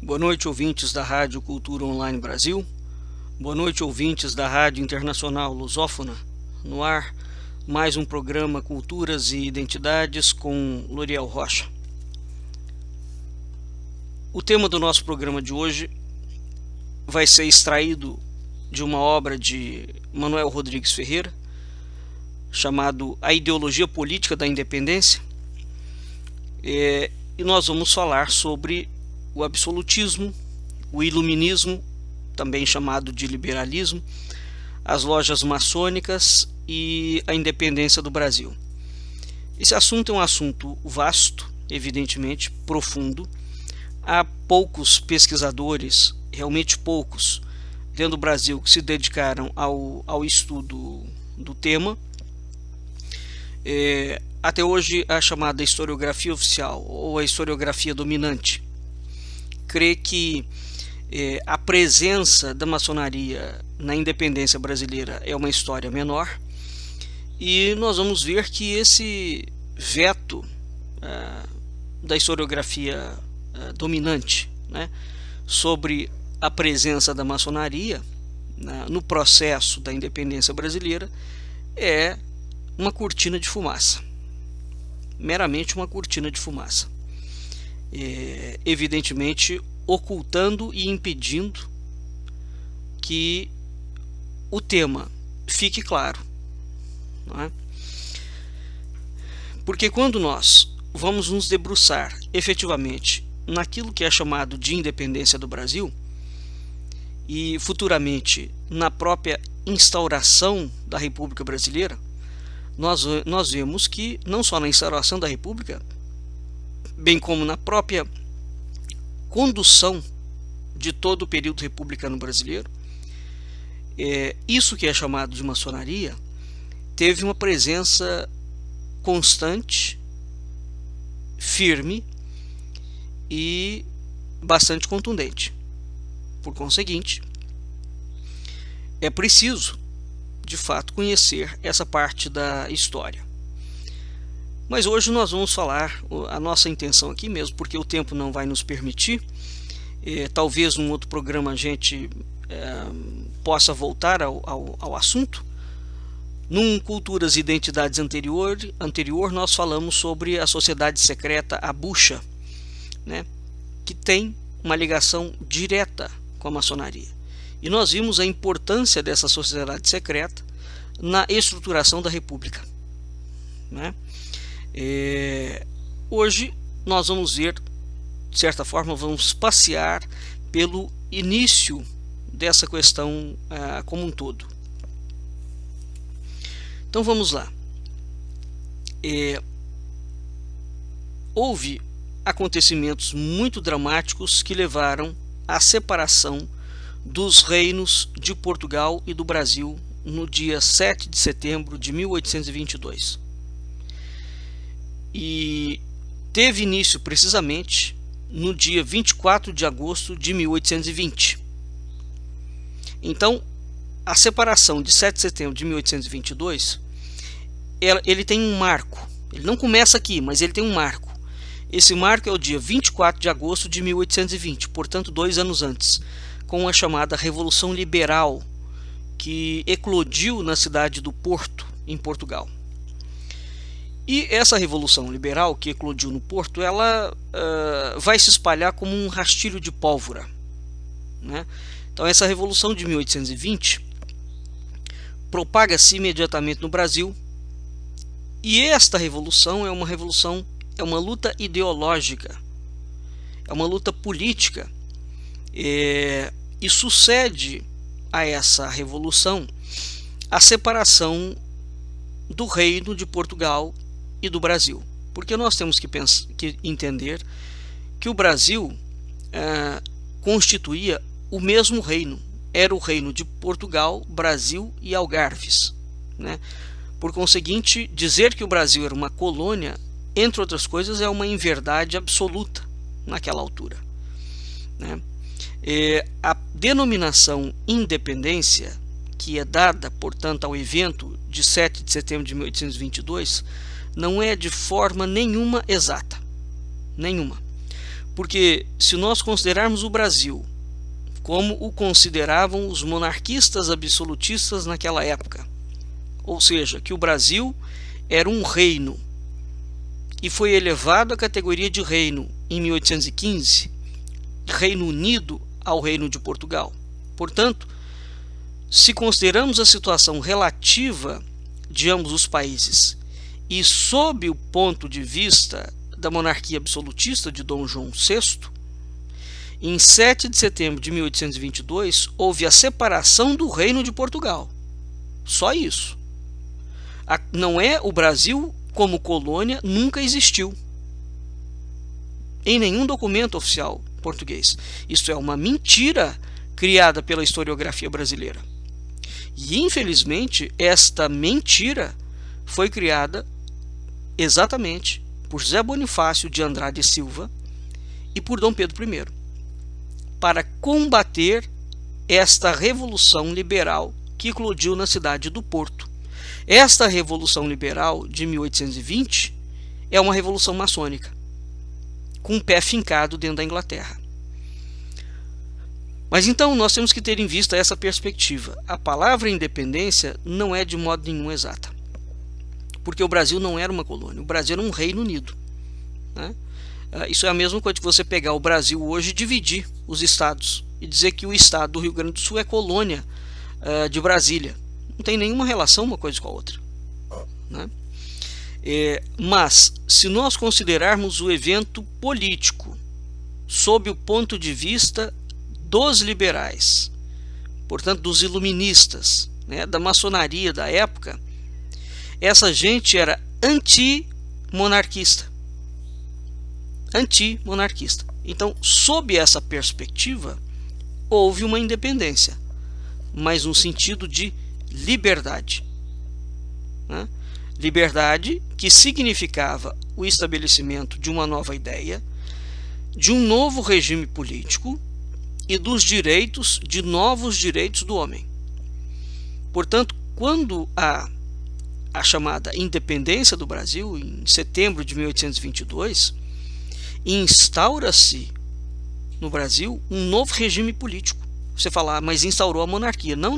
Boa noite, ouvintes da Rádio Cultura Online Brasil. Boa noite, ouvintes da Rádio Internacional Lusófona. No ar, mais um programa Culturas e Identidades com Loriel Rocha. O tema do nosso programa de hoje vai ser extraído de uma obra de Manuel Rodrigues Ferreira, chamado A Ideologia Política da Independência, e nós vamos falar sobre o absolutismo, o iluminismo, também chamado de liberalismo, as lojas maçônicas e a independência do Brasil. Esse assunto é um assunto vasto, evidentemente, profundo. Há poucos pesquisadores, realmente poucos, dentro do Brasil que se dedicaram ao estudo do tema. Até hoje, a chamada historiografia oficial ou a historiografia dominante crê que a presença da maçonaria na independência brasileira é uma história menor, e nós vamos ver que esse veto da historiografia dominante, né, sobre a presença da maçonaria no processo da independência brasileira é uma cortina de fumaça, meramente uma cortina de fumaça, evidentemente ocultando e impedindo que o tema fique claro, não é? Porque quando nós vamos nos debruçar efetivamente naquilo que é chamado de independência do Brasil e futuramente na própria instauração da República Brasileira, nós vemos que não só na instauração da República, bem como na própria condução de todo o período republicano brasileiro, isso que é chamado de maçonaria teve uma presença constante, firme e bastante contundente. Por conseguinte, é preciso, de fato, conhecer essa parte da história. Mas hoje nós vamos falar, a nossa intenção aqui mesmo, porque o tempo não vai nos permitir, talvez num outro programa a gente possa voltar ao assunto. Num Culturas e Identidades anterior, nós falamos sobre a sociedade secreta a Bucha, né, que tem uma ligação direta com a maçonaria. E nós vimos a importância dessa sociedade secreta na estruturação da República, né? Hoje nós vamos ver, de certa forma, vamos passear pelo início dessa questão como um todo. Então vamos lá. Houve acontecimentos muito dramáticos que levaram à separação dos reinos de Portugal e do Brasil no dia 7 de setembro de 1822. E teve início precisamente no dia 24 de agosto de 1820. Então, a separação de 7 de setembro de 1822, ele tem um marco. Ele não começa aqui, mas ele tem um marco. Esse marco é o dia 24 de agosto de 1820, portanto 2 anos antes, com a chamada Revolução Liberal, que eclodiu na cidade do Porto, em Portugal. E essa Revolução Liberal que eclodiu no Porto, ela vai se espalhar como um rastilho de pólvora, né? Então essa Revolução de 1820 propaga-se imediatamente no Brasil, e esta revolução é uma luta ideológica, é uma luta política, e sucede a essa revolução a separação do reino de Portugal e do Brasil, porque nós temos que entender que o Brasil constituía o mesmo reino, era o reino de Portugal, Brasil e Algarves, né? Por conseguinte, dizer que o Brasil era uma colônia, entre outras coisas, é uma inverdade absoluta naquela altura, né? A denominação independência, que é dada, portanto, ao evento de 7 de setembro de 1822, não é de forma nenhuma exata, nenhuma, Porque se nós considerarmos o Brasil como o consideravam os monarquistas absolutistas naquela época, ou seja, que o Brasil era um reino e foi elevado à categoria de reino em 1815, Reino Unido ao Reino de Portugal. Portanto, se consideramos a situação relativa de ambos os países e sob o ponto de vista da monarquia absolutista de Dom João VI, em 7 de setembro de 1822 houve a separação do Reino de Portugal. Só isso. Não é o Brasil como colônia, nunca existiu em nenhum documento oficial português. Isso é uma mentira criada pela historiografia brasileira. E, infelizmente, esta mentira foi criada exatamente por José Bonifácio de Andrade e Silva e por Dom Pedro I, para combater esta revolução liberal que eclodiu na cidade do Porto. Esta revolução liberal de 1820 é uma revolução maçônica, com o pé fincado dentro da Inglaterra. Mas então nós temos que ter em vista essa perspectiva. A palavra independência não é de modo nenhum exata, porque o Brasil não era uma colônia, o Brasil era um Reino Unido, né? Isso é a mesma coisa que você pegar o Brasil hoje e dividir os estados e dizer que o estado do Rio Grande do Sul é colônia de Brasília. Não tem nenhuma relação uma coisa com a outra, né? Mas se nós considerarmos o evento político sob o ponto de vista dos liberais, portanto dos iluministas, né, da maçonaria da época, essa gente era anti-monarquista. Então, sob essa perspectiva, houve uma independência, mas no sentido de liberdade, né? Liberdade que significava o estabelecimento de uma nova ideia, de um novo regime político e dos direitos, de novos direitos do homem. Portanto, quando a chamada independência do Brasil, em setembro de 1822, instaura-se no Brasil um novo regime político. Você fala, mas instaurou a monarquia. Não.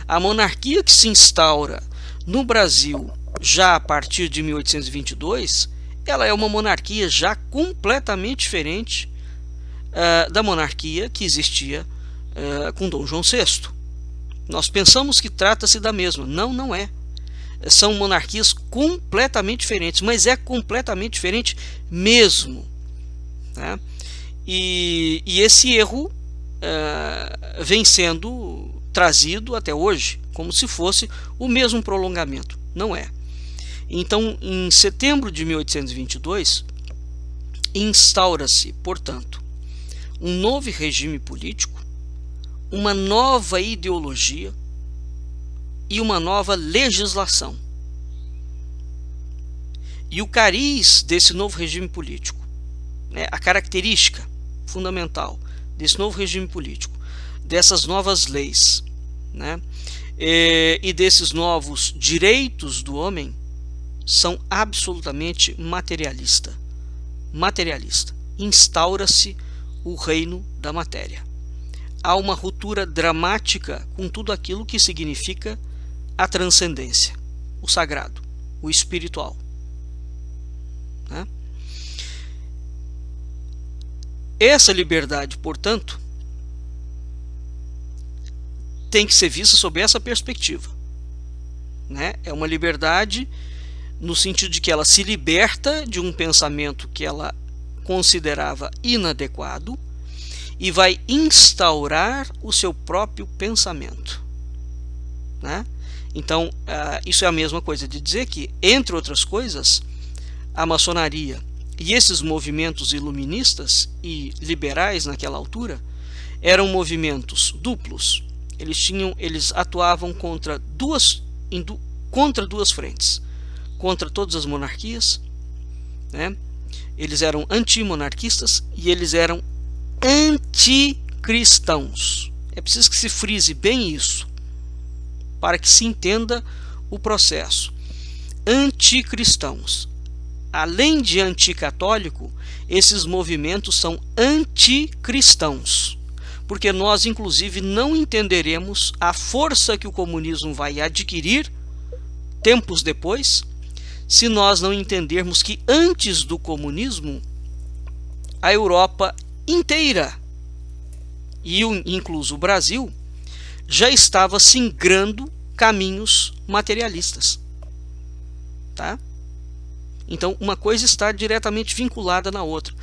A monarquia que se instaura no Brasil já a partir de 1822, ela é uma monarquia já completamente diferente da monarquia que existia com Dom João VI. Nós pensamos que trata-se da mesma. Não é. São monarquias completamente diferentes, mas é completamente diferente mesmo, né? E esse erro vem sendo trazido até hoje como se fosse o mesmo prolongamento. Não é. Então, em setembro de 1822, instaura-se, portanto, um novo regime político, uma nova ideologia e uma nova legislação. E o cariz desse novo regime político, né, a característica fundamental desse novo regime político, dessas novas leis, né, e desses novos direitos do homem, são absolutamente materialista. Instaura-se o reino da matéria. Há uma ruptura dramática com tudo aquilo que significa a transcendência, o sagrado, o espiritual, né? Essa liberdade, portanto, tem que ser vista sob essa perspectiva, né? É uma liberdade no sentido de que ela se liberta de um pensamento que ela considerava inadequado e vai instaurar o seu próprio pensamento, né? Então, isso é a mesma coisa de dizer que, entre outras coisas, a maçonaria e esses movimentos iluministas e liberais naquela altura eram movimentos duplos. Eles atuavam contra duas frentes, contra todas as monarquias, né? Eles eram antimonarquistas e eles eram anticristãos. É preciso que se frise bem isso, para que se entenda o processo. Anticristãos. além de anticatólico, esses movimentos são anticristãos, porque nós, inclusive, não entenderemos a força que o comunismo vai adquirir tempos depois, se nós não entendermos que antes do comunismo, a Europa inteira, e incluso o Brasil, já estava singrando caminhos materialistas. Tá? Então, uma coisa está diretamente vinculada na outra.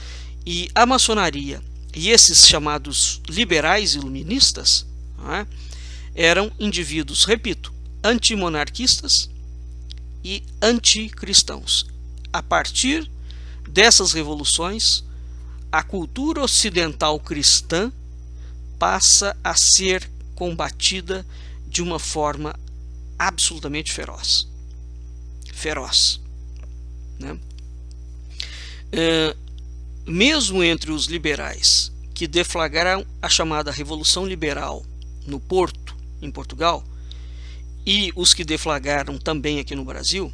E a maçonaria e esses chamados liberais iluministas, né, eram indivíduos, repito, antimonarquistas e anticristãos. A partir dessas revoluções, a cultura ocidental cristã passa a ser combatida de uma forma absolutamente feroz. Né? Mesmo entre os liberais que deflagraram a chamada Revolução Liberal no Porto, em Portugal, e os que deflagraram também aqui no Brasil,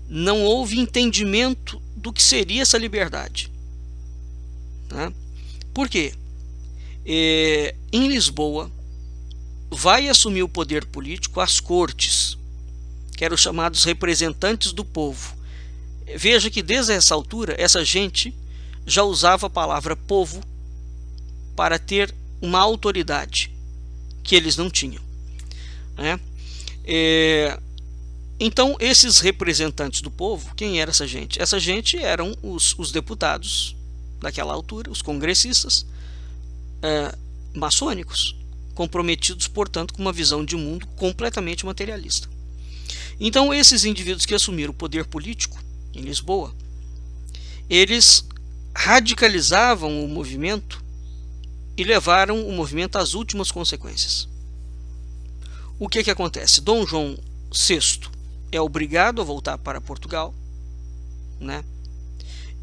não houve entendimento do que seria essa liberdade. Né? Por quê? Em Lisboa, vai assumir o poder político as cortes, que eram os chamados representantes do povo. Veja que desde essa altura, essa gente já usava a palavra povo para ter uma autoridade que eles não tinham. Né? Então, esses representantes do povo, quem era essa gente? Essa gente eram os deputados daquela altura, os congressistas maçônicos, comprometidos, portanto, com uma visão de mundo completamente materialista. Então, esses indivíduos que assumiram o poder político em Lisboa, eles radicalizavam o movimento e levaram o movimento às últimas consequências. O que acontece? Dom João VI é obrigado a voltar para Portugal, né?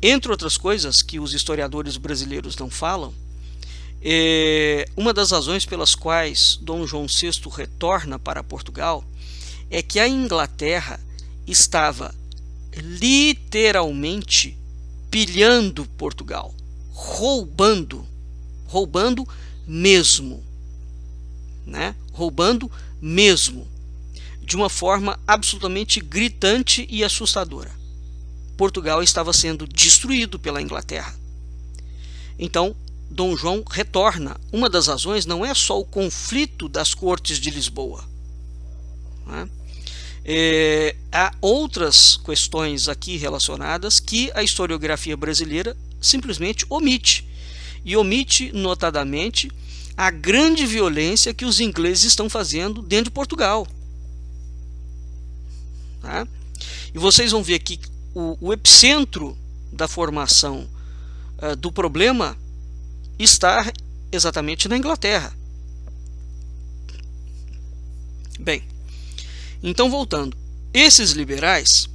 Entre outras coisas que os historiadores brasileiros não falam, uma das razões pelas quais Dom João VI retorna para Portugal é que a Inglaterra estava literalmente pilhando Portugal, roubando mesmo, né? Roubando mesmo, de uma forma absolutamente gritante e assustadora. Portugal estava sendo destruído pela Inglaterra. Então, Dom João retorna. Uma das razões não é só o conflito das cortes de Lisboa, né? Há outras questões aqui relacionadas que a historiografia brasileira simplesmente omite. E omite notadamente a grande violência que os ingleses estão fazendo dentro de Portugal. Tá? E vocês vão ver aqui o epicentro da formação do problema está exatamente na Inglaterra. Bem, então voltando, esses liberais,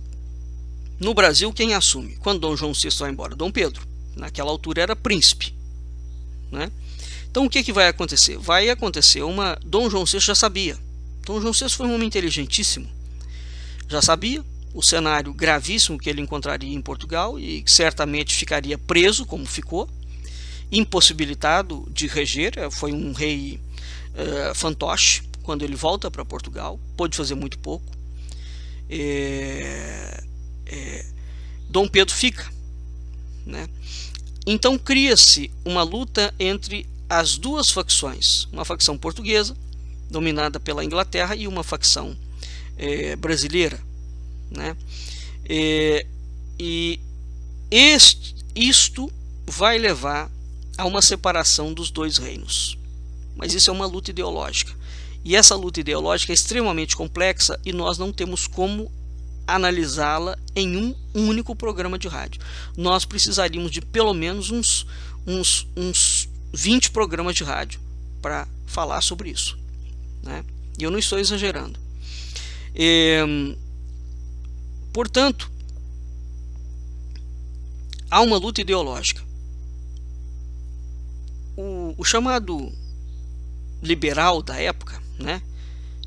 no Brasil quem assume? Quando Dom João VI vai embora? Dom Pedro, naquela altura era príncipe, né? Então o que vai acontecer? Vai acontecer Dom João VI já sabia. Dom João VI foi um homem inteligentíssimo, já sabia o cenário gravíssimo que ele encontraria em Portugal e certamente ficaria preso, como ficou, impossibilitado de reger. Foi um rei fantoche. Quando ele volta para Portugal, pôde fazer muito pouco. Dom Pedro fica, né? Então cria-se uma luta entre as duas facções, uma facção portuguesa, dominada pela Inglaterra, e uma facção brasileira, né? E isto vai levar a uma separação dos dois reinos. Mas isso é uma luta ideológica. E essa luta ideológica é extremamente complexa e nós não temos como analisá-la em um único programa de rádio. Nós precisaríamos de pelo menos uns 20 programas de rádio para falar sobre isso, né? E eu não estou exagerando. Portanto, há uma luta ideológica. O chamado liberal da época, né,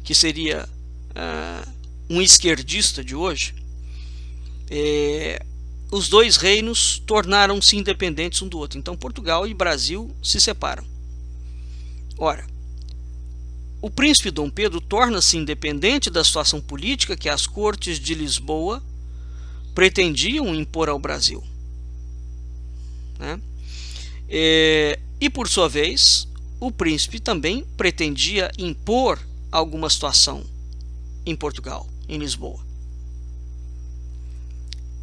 que seria um esquerdista de hoje, os dois reinos tornaram-se independentes um do outro. Então Portugal e Brasil se separam. Ora, o príncipe Dom Pedro torna-se independente da situação política que as cortes de Lisboa pretendiam impor ao Brasil, né? E por sua vez, o príncipe também pretendia impor alguma situação em Portugal, em Lisboa.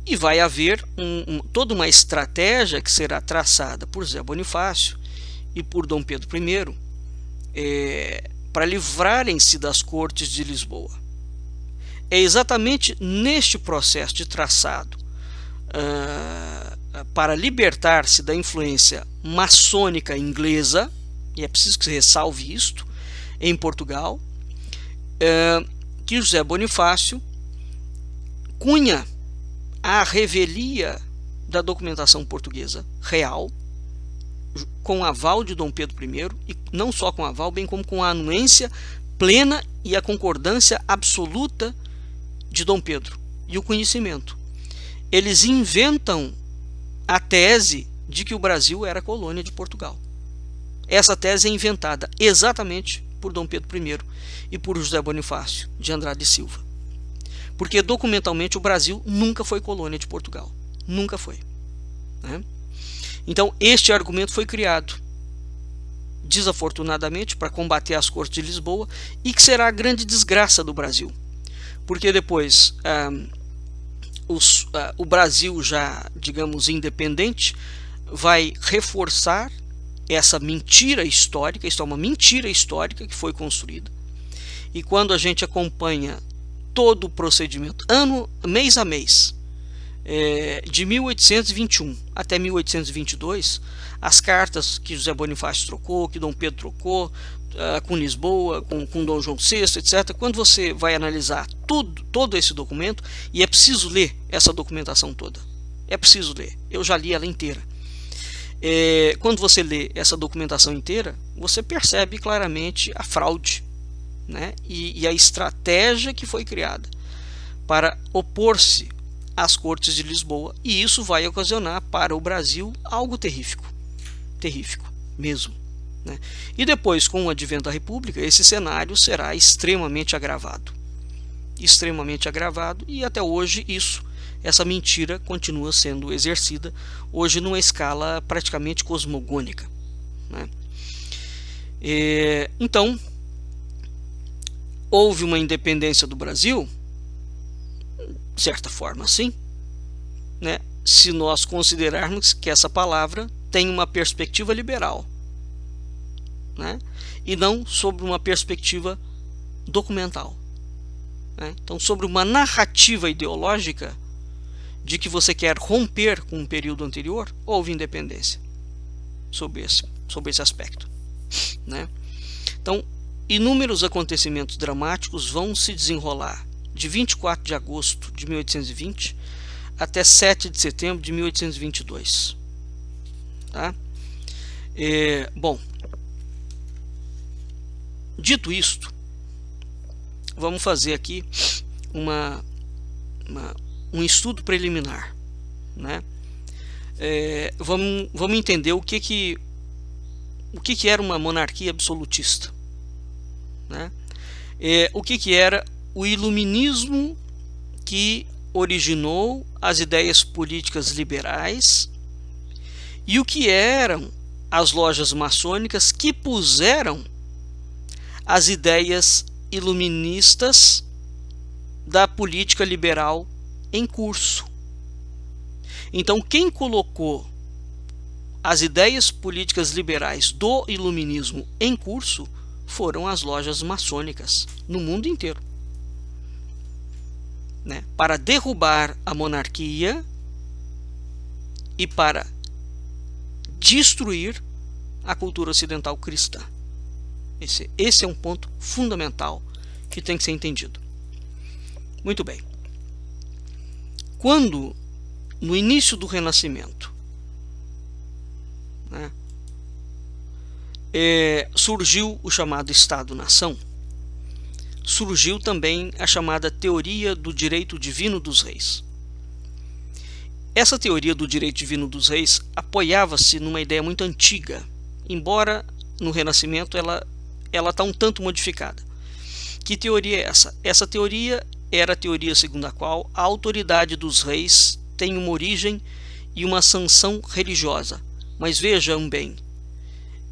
E vai haver toda uma estratégia que será traçada por José Bonifácio e por Dom Pedro I para livrarem-se das cortes de Lisboa. É exatamente neste processo de traçado para libertar-se da influência maçônica inglesa, e é preciso que se ressalve isto, em Portugal, que José Bonifácio cunha a revelia da documentação portuguesa real, com aval de Dom Pedro I, e não só com aval, bem como com a anuência plena e a concordância absoluta de Dom Pedro e o conhecimento. Eles inventam a tese de que o Brasil era colônia de Portugal. Essa tese é inventada exatamente por Dom Pedro I e por José Bonifácio de Andrade e Silva. Porque documentalmente o Brasil nunca foi colônia de Portugal. Nunca foi, né? Então este argumento foi criado desafortunadamente para combater as cortes de Lisboa, e que será a grande desgraça do Brasil. Porque depois o Brasil já, digamos, independente, vai reforçar essa mentira histórica. Isto é uma mentira histórica que foi construída. E quando a gente acompanha todo o procedimento, mês a mês, de 1821 até 1822, as cartas que José Bonifácio trocou, que Dom Pedro trocou com Lisboa, com Dom João VI, etc. Quando você vai analisar todo esse documento, e é preciso ler essa documentação toda, é preciso ler, eu já li ela inteira. Quando você lê essa documentação inteira, você percebe claramente a fraude, né? E a estratégia que foi criada para opor-se às cortes de Lisboa, e isso vai ocasionar para o Brasil algo terrífico mesmo, né? E depois, com o advento da República, esse cenário será extremamente agravado, e até hoje essa mentira continua sendo exercida, hoje numa escala praticamente cosmogônica, né? Então, houve uma independência do Brasil, de certa forma, sim, né? Se nós considerarmos que essa palavra tem uma perspectiva liberal, né? E não sobre uma perspectiva documental, né? Então, sobre uma narrativa ideológica de que você quer romper com um período anterior, houve independência sobre esse aspecto, né? Então, inúmeros acontecimentos dramáticos vão se desenrolar de 24 de agosto de 1820 até 7 de setembro de 1822. Tá? Bom, dito isto, vamos fazer aqui um estudo preliminar, né? Vamos entender o que era uma monarquia absolutista, né? O que era o iluminismo que originou as ideias políticas liberais, e o que eram as lojas maçônicas que puseram as ideias iluministas da política liberal em curso. Então, quem colocou as ideias políticas liberais do iluminismo em curso foram as lojas maçônicas no mundo inteiro, né? Para derrubar a monarquia e para destruir a cultura ocidental cristã. Esse é um ponto fundamental que tem que ser entendido. Muito bem. Quando, no início do Renascimento, né, surgiu o chamado Estado-nação, surgiu também a chamada teoria do direito divino dos reis. Essa teoria do direito divino dos reis apoiava-se numa ideia muito antiga, embora no Renascimento ela está um tanto modificada. Que teoria é essa? Essa teoria era a teoria segundo a qual a autoridade dos reis tem uma origem e uma sanção religiosa. Mas vejam bem,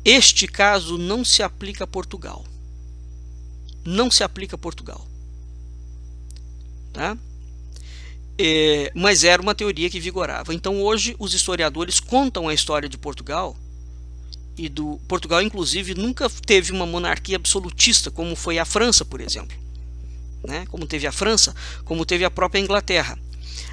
este caso não se aplica a Portugal. Não se aplica a Portugal. Tá? Mas era uma teoria que vigorava. Então hoje os historiadores contam a história de Portugal, e Portugal inclusive nunca teve uma monarquia absolutista como foi a França, por exemplo, né? Como teve a França, como teve a própria Inglaterra.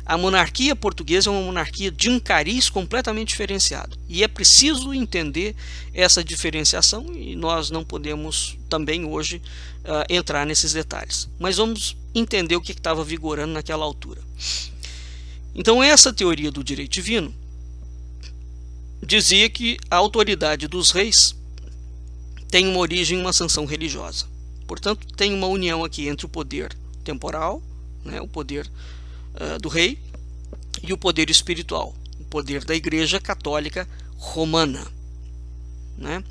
A monarquia portuguesa é uma monarquia de um cariz completamente diferenciado, e é preciso entender essa diferenciação, e nós não podemos também hoje entrar nesses detalhes, mas vamos entender o que estava vigorando naquela altura. Então essa teoria do direito divino dizia que a autoridade dos reis tem uma origem e uma sanção religiosa. Portanto, tem uma união aqui entre o poder temporal, né, o poder do rei, e o poder espiritual, o poder da Igreja Católica Romana, né?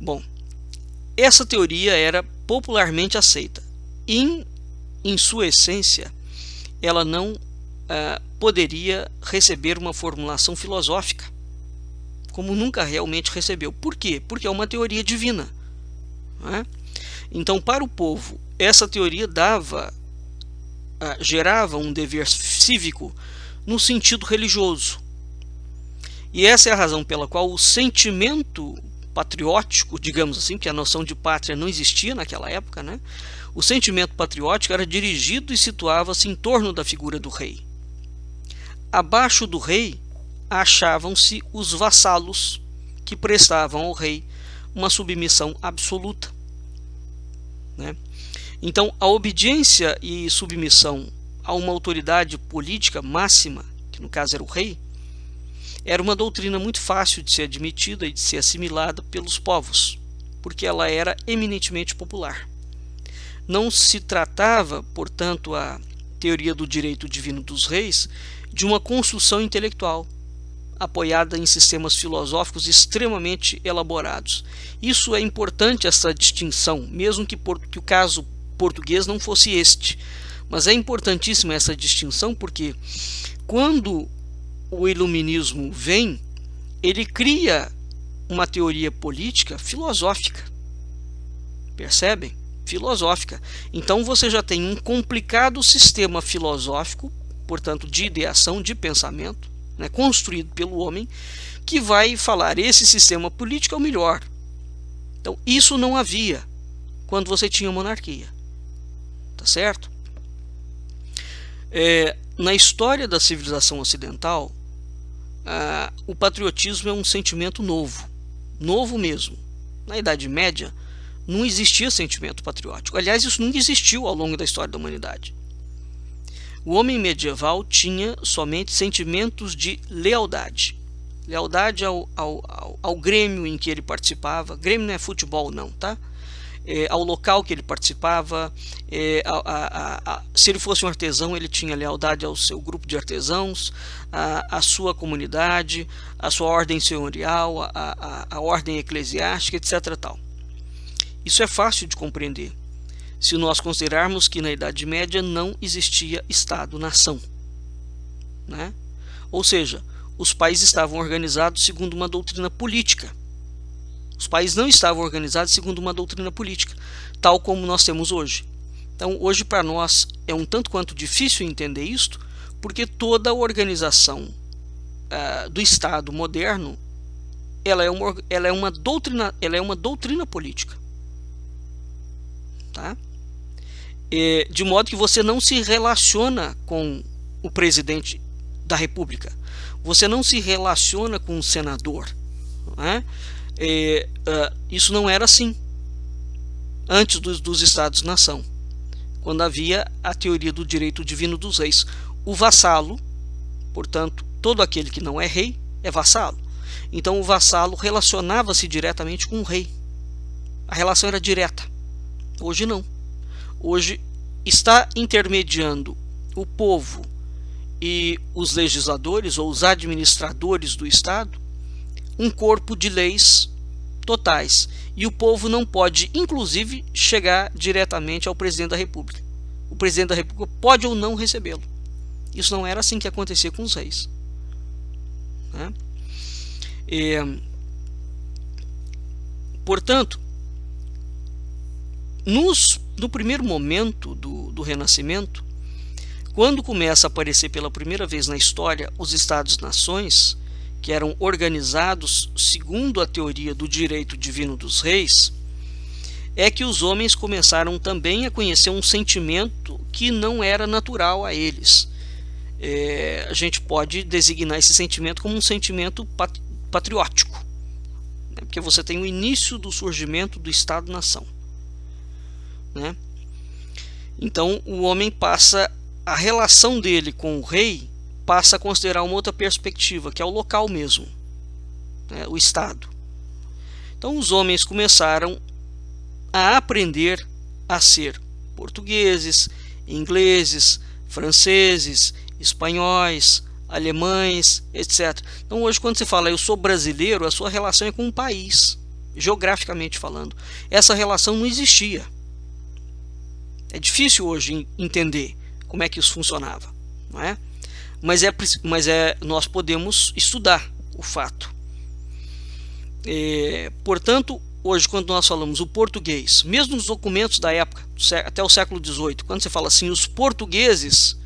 Bom, essa teoria era popularmente aceita. Em sua essência, ela não poderia receber uma formulação filosófica, como nunca realmente recebeu. Por quê? Porque é uma teoria divina, né? Então, para o povo, essa teoria gerava um dever cívico no sentido religioso. E essa é a razão pela qual o sentimento patriótico, digamos assim, que a noção de pátria não existia naquela época, né? O sentimento patriótico era dirigido e situava-se em torno da figura do rei. Abaixo do rei achavam-se os vassalos, que prestavam ao rei uma submissão absoluta, né? Então, a obediência e submissão a uma autoridade política máxima, que no caso era o rei, era uma doutrina muito fácil de ser admitida e de ser assimilada pelos povos, porque ela era eminentemente popular. Não se tratava, portanto, a teoria do direito divino dos reis de uma construção intelectual, apoiada em sistemas filosóficos extremamente elaborados. Isso é importante, essa distinção, mesmo que o caso português não fosse este. Mas é importantíssima essa distinção, porque quando o iluminismo vem, ele cria uma teoria política filosófica. Percebem? Filosófica. Então você já tem um complicado sistema filosófico, portanto de ideação, de pensamento, né, construído pelo homem, que vai falar: esse sistema político é o melhor. Então isso não havia quando você tinha monarquia. Tá certo? Na história da civilização ocidental, o patriotismo é um sentimento novo. Novo mesmo. Na Idade Média não existia sentimento patriótico. Aliás, isso nunca existiu ao longo da história da humanidade. O homem medieval tinha somente sentimentos de lealdade. Lealdade ao grêmio em que ele participava. Grêmio não é futebol não, tá? Ao local que ele participava. Se ele fosse um artesão, ele tinha lealdade ao seu grupo de artesãos, à sua comunidade, à sua ordem senhorial, à ordem eclesiástica, etc. Tal. Isso é fácil de compreender se nós considerarmos que na Idade Média não existia Estado-nação, né? Ou seja, os países estavam organizados segundo uma doutrina política. Os países não estavam organizados segundo uma doutrina política, tal como nós temos hoje. Então, hoje para nós é um tanto quanto difícil entender isto, porque toda a organização do Estado moderno, ela é uma doutrina política. Tá? De modo que você não se relaciona com o presidente da República, você não se relaciona com o senador, né? Isso não era assim antes dos Estados-nação, quando havia a teoria do direito divino dos reis. O vassalo, portanto, todo aquele que não é rei é vassalo. Então o vassalo relacionava-se diretamente com o rei. A relação era direta. Hoje não. Hoje está intermediando o povo e os legisladores ou os administradores do Estado um corpo de leis totais. E o povo não pode, inclusive, chegar diretamente ao presidente da República. O presidente da República pode ou não recebê-lo. Isso não era assim que acontecia com os reis, né? Portanto, no primeiro momento do Renascimento, quando começa a aparecer pela primeira vez na história os Estados-nações, que eram organizados segundo a teoria do direito divino dos reis, é que os homens começaram também a conhecer um sentimento que não era natural a eles. A gente pode designar esse sentimento como um sentimento patriótico, né? Porque você tem o início do surgimento do Estado-nação, né? Então o homem passa, a relação dele com o rei passa a considerar uma outra perspectiva, que é o local mesmo, né? O Estado. Então os homens começaram a aprender a ser portugueses, ingleses, franceses, espanhóis, alemães, etc. Então hoje, quando você fala eu sou brasileiro, a sua relação é com um país, geograficamente falando. Essa relação não existia. É difícil hoje entender como é que isso funcionava, não é? Mas nós podemos estudar o fato. Portanto, hoje, quando nós falamos o português, mesmo nos documentos da época, até o século XVIII, quando você fala assim, os portugueses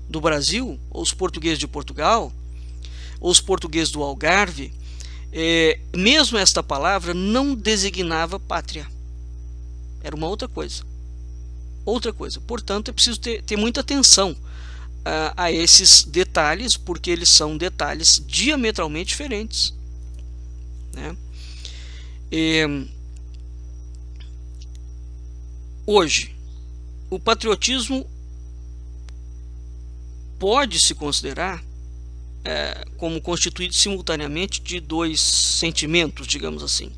do Brasil, ou os portugueses de Portugal, ou os portugueses do Algarve, mesmo esta palavra não designava pátria. Era uma outra coisa. Portanto, é preciso ter muita atenção a esses detalhes, porque eles são detalhes diametralmente diferentes, né? Hoje, o patriotismo pode se considerar como constituído simultaneamente de dois sentimentos, digamos assim.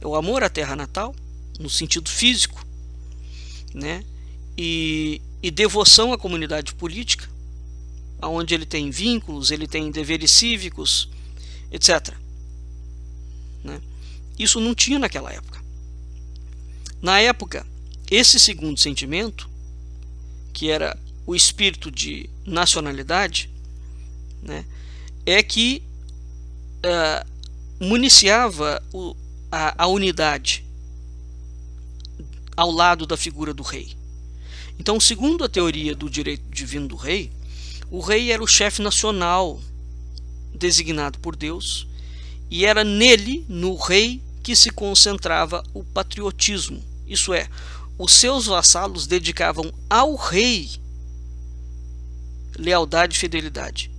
É o amor à terra natal, no sentido físico, né? E devoção à comunidade política, onde ele tem vínculos, ele tem deveres cívicos, etc., né? Isso não tinha naquela época. Na época, esse segundo sentimento, que era o espírito de nacionalidade, né, é que municiava a unidade ao lado da figura do rei. Então, segundo a teoria do direito divino do rei, o rei era o chefe nacional designado por Deus, e era nele, no rei, que se concentrava o patriotismo. Isso é, os seus vassalos dedicavam ao rei lealdade e fidelidade.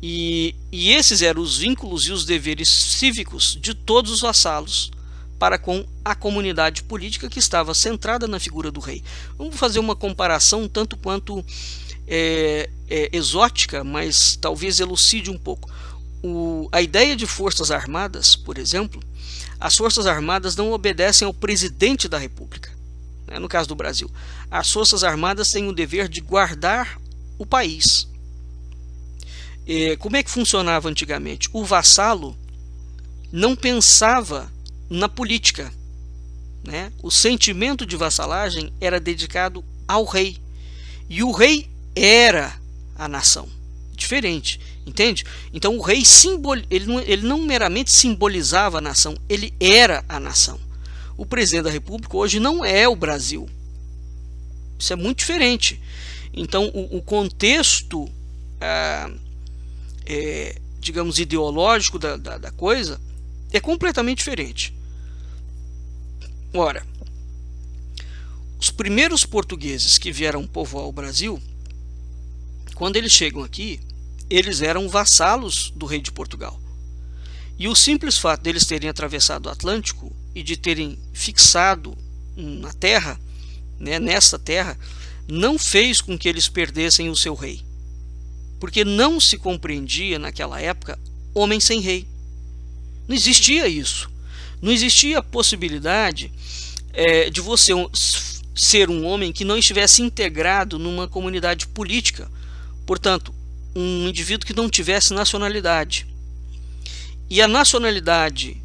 E esses eram os vínculos e os deveres cívicos de todos os vassalos para com a comunidade política que estava centrada na figura do rei. Vamos fazer uma comparação tanto quanto exótica, mas talvez elucide um pouco. A ideia de forças armadas, por exemplo, as forças armadas não obedecem ao presidente da República, né? No caso do Brasil, as forças armadas têm o dever de guardar o país. Como é que funcionava antigamente? O vassalo não pensava na política, né? O sentimento de vassalagem era dedicado ao rei, e o rei era a nação. Diferente, entende? Então o rei ele não meramente simbolizava a nação, ele era a nação. O presidente da República hoje não é o Brasil. Isso é muito diferente. Então o contexto digamos ideológico da coisa é completamente diferente. Ora, os primeiros portugueses que vieram povoar o Brasil, quando eles chegam aqui, eles eram vassalos do rei de Portugal. E o simples fato deles terem atravessado o Atlântico e de terem fixado na terra, né, nesta terra, não fez com que eles perdessem o seu rei. Porque não se compreendia naquela época homem sem rei. Não existia isso. Não existia a possibilidade de você ser um homem que não estivesse integrado numa comunidade política, Portanto, um indivíduo que não tivesse nacionalidade. E a nacionalidade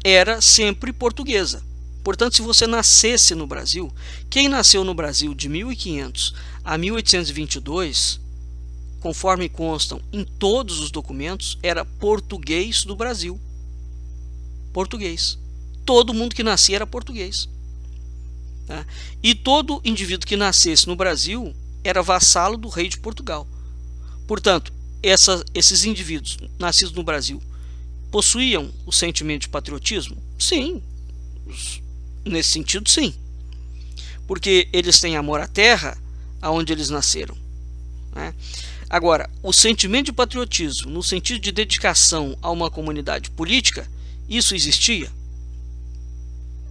era sempre portuguesa. Portanto, se você nascesse no Brasil, quem nasceu no Brasil de 1500 a 1822, conforme constam em todos os documentos, era português do Brasil. Português. Todo mundo que nascia era português. Tá? E todo indivíduo que nascesse no Brasil era vassalo do rei de Portugal. Portanto, esses indivíduos nascidos no Brasil possuíam o sentimento de patriotismo? Sim. Nesse sentido, sim. Porque eles têm amor à terra aonde eles nasceram. Né? Agora, o sentimento de patriotismo, no sentido de dedicação a uma comunidade política, isso existia?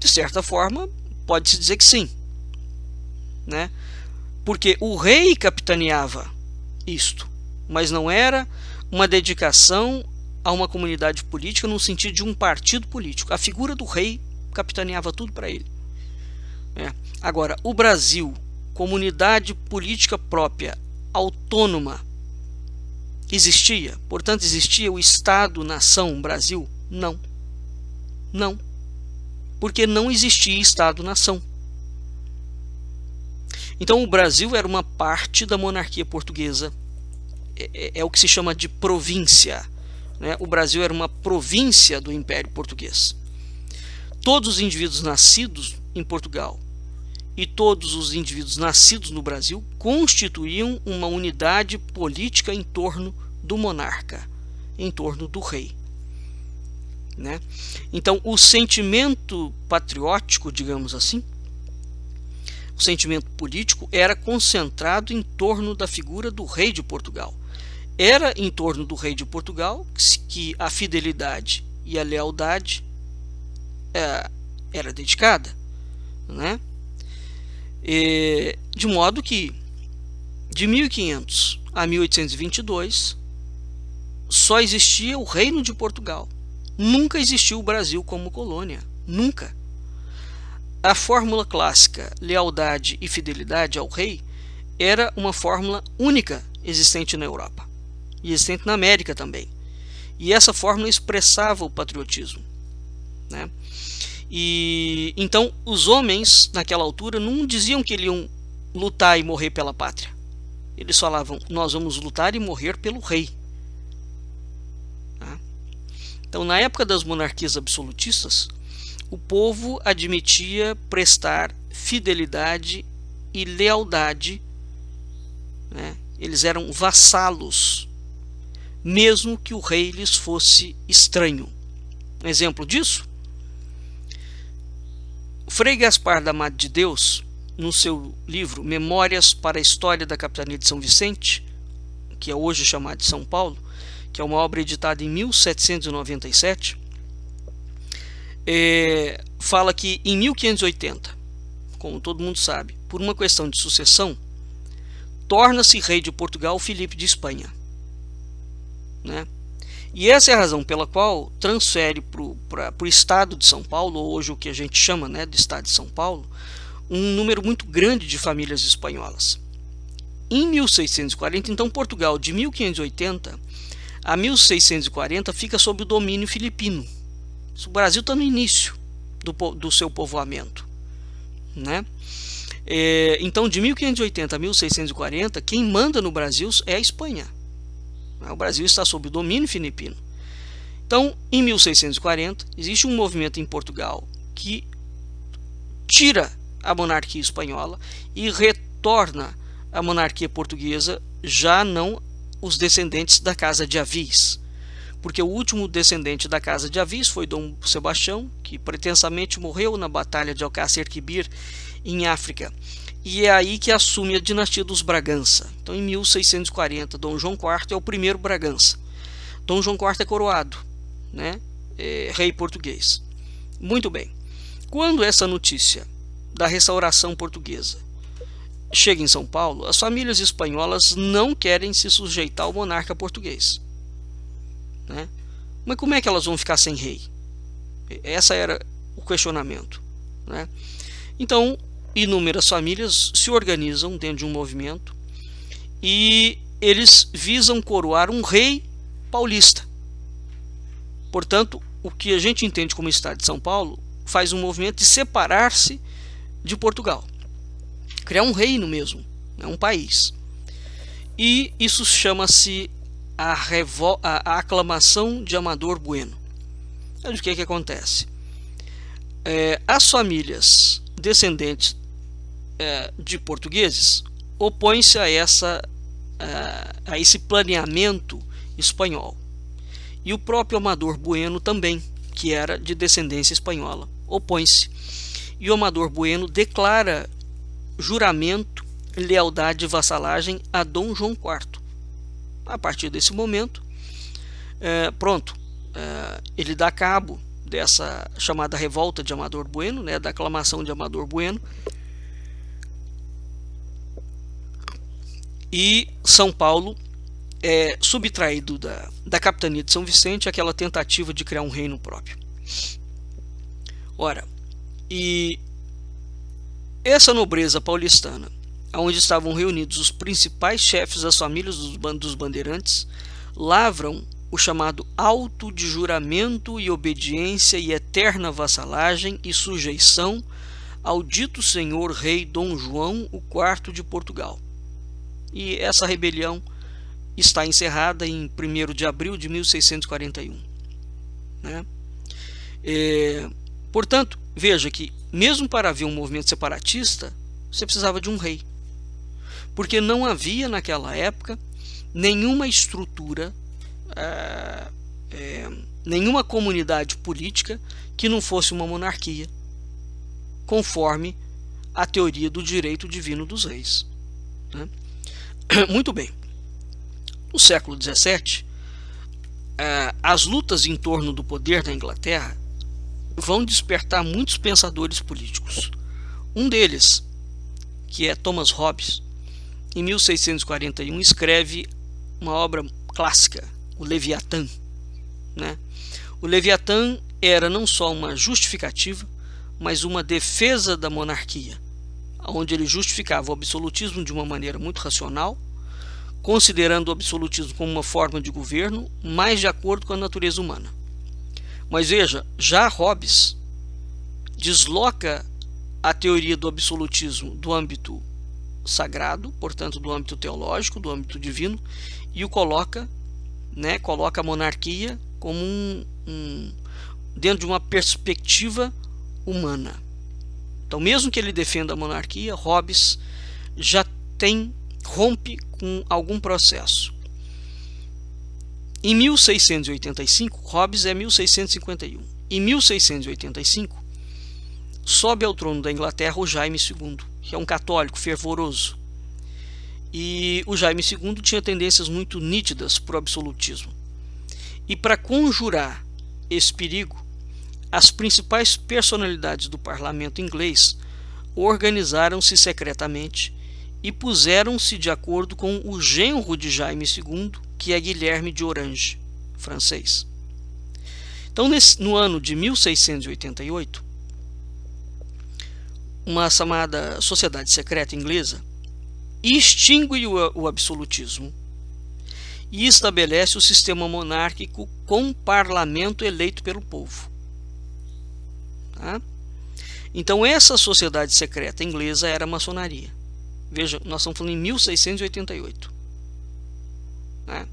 De certa forma, pode-se dizer que sim. Né? Porque o rei capitaneava isto, mas não era uma dedicação a uma comunidade política no sentido de um partido político. A figura do rei capitaneava tudo para ele. Agora, o Brasil, comunidade política própria, autônoma, existia? Portanto, existia o Estado-nação Brasil? Não. Não. Porque não existia Estado-nação. Então, o Brasil era uma parte da monarquia portuguesa. É o que se chama de província. Né? O Brasil era uma província do Império Português. Todos os indivíduos nascidos em Portugal e todos os indivíduos nascidos no Brasil constituíam uma unidade política em torno do monarca, em torno do rei. Né? Então, o sentimento patriótico, digamos assim, o sentimento político era concentrado em torno da figura do rei de Portugal. Era em torno do rei de Portugal que a fidelidade e a lealdade era dedicada. Né? De modo que, de 1500 a 1822, só existia o Reino de Portugal. Nunca existiu o Brasil como colônia. Nunca. A fórmula clássica, lealdade e fidelidade ao rei, era uma fórmula única existente na Europa. E existente na América também. E essa fórmula expressava o patriotismo. Né? E então os homens naquela altura não diziam que iriam lutar e morrer pela pátria. Eles falavam: nós vamos lutar e morrer pelo rei. Tá? Então, na época das monarquias absolutistas, o povo admitia prestar fidelidade e lealdade. Né? Eles eram vassalos, mesmo que o rei lhes fosse estranho. Um exemplo disso: Frei Gaspar da Mata de Deus, no seu livro Memórias para a História da Capitania de São Vicente, que é hoje chamado de São Paulo, que é uma obra editada em 1797, fala que em 1580, como todo mundo sabe, por uma questão de sucessão, torna-se rei de Portugal Filipe de Espanha. Né? E essa é a razão pela qual transfere para o estado de São Paulo, ou hoje o que a gente chama, né, de estado de São Paulo, um número muito grande de famílias espanholas. Em 1640, então, Portugal, de 1580 a 1640, fica sob o domínio filipino. O Brasil está no início do seu povoamento. Né? Então, de 1580 a 1640, quem manda no Brasil é a Espanha. O Brasil está sob o domínio filipino. Então, em 1640, existe um movimento em Portugal que tira a monarquia espanhola e retorna a monarquia portuguesa, já não os descendentes da Casa de Avis. Porque o último descendente da Casa de Avis foi Dom Sebastião, que pretensamente morreu na Batalha de Alcácer Quibir, em África. E é aí que assume a dinastia dos Bragança. Então, em 1640, Dom João IV é o primeiro Bragança. Dom João IV é coroado, né? Rei português. Muito bem. Quando essa notícia da restauração portuguesa chega em São Paulo, as famílias espanholas não querem se sujeitar ao monarca português. Né? Mas como é que elas vão ficar sem rei? Esse era o questionamento. Né? Então, inúmeras famílias se organizam dentro de um movimento e eles visam coroar um rei paulista. Portanto, o que a gente entende como Estado de São Paulo faz um movimento de separar-se de Portugal, criar um reino mesmo, né, um país. E isso chama-se a aclamação de Amador Bueno. Mas o que acontece? As famílias descendentes de portugueses opõem-se a esse planeamento espanhol. E o próprio Amador Bueno também, que era de descendência espanhola, opõe-se. E o Amador Bueno declara juramento, lealdade e vassalagem a Dom João IV. A partir desse momento, ele dá cabo dessa chamada revolta de Amador Bueno, né, da aclamação de Amador Bueno, e São Paulo é subtraído da capitania de São Vicente, aquela tentativa de criar um reino próprio. Ora, e essa nobreza paulistana, onde estavam reunidos os principais chefes das famílias dos bandeirantes, lavram o chamado auto de juramento e obediência e eterna vassalagem e sujeição ao dito senhor rei Dom João IV de Portugal. E essa rebelião está encerrada em 1º de abril de 1641. Né? Portanto, veja que mesmo para haver um movimento separatista, você precisava de um rei. Porque não havia naquela época nenhuma estrutura, nenhuma comunidade política que não fosse uma monarquia, conforme a teoria do direito divino dos reis. Né? Muito bem. No século XVII, as lutas em torno do poder da Inglaterra vão despertar muitos pensadores políticos. Um deles, que é Thomas Hobbes, em 1641 escreve uma obra clássica, o Leviatã. Né? O Leviatã era não só uma justificativa, mas uma defesa da monarquia, onde ele justificava o absolutismo de uma maneira muito racional, considerando o absolutismo como uma forma de governo mais de acordo com a natureza humana. Mas veja, já Hobbes desloca a teoria do absolutismo do âmbito sagrado, portanto do âmbito teológico, do âmbito divino, e o coloca a monarquia como dentro de uma perspectiva humana. Então, mesmo que ele defenda a monarquia, Hobbes já rompe com algum processo. Em 1685, Hobbes é 1651. Em 1685, sobe ao trono da Inglaterra o Jaime II, que é um católico fervoroso. E o Jaime II tinha tendências muito nítidas para o absolutismo. E para conjurar esse perigo, as principais personalidades do parlamento inglês organizaram-se secretamente e puseram-se de acordo com o genro de Jaime II, que é Guilherme de Orange, francês. Então, no ano de 1688, uma chamada sociedade secreta inglesa extingue o absolutismo e estabelece o sistema monárquico com parlamento eleito pelo povo. Tá? Então, essa sociedade secreta inglesa era a maçonaria. Veja, nós estamos falando em 1688. Né?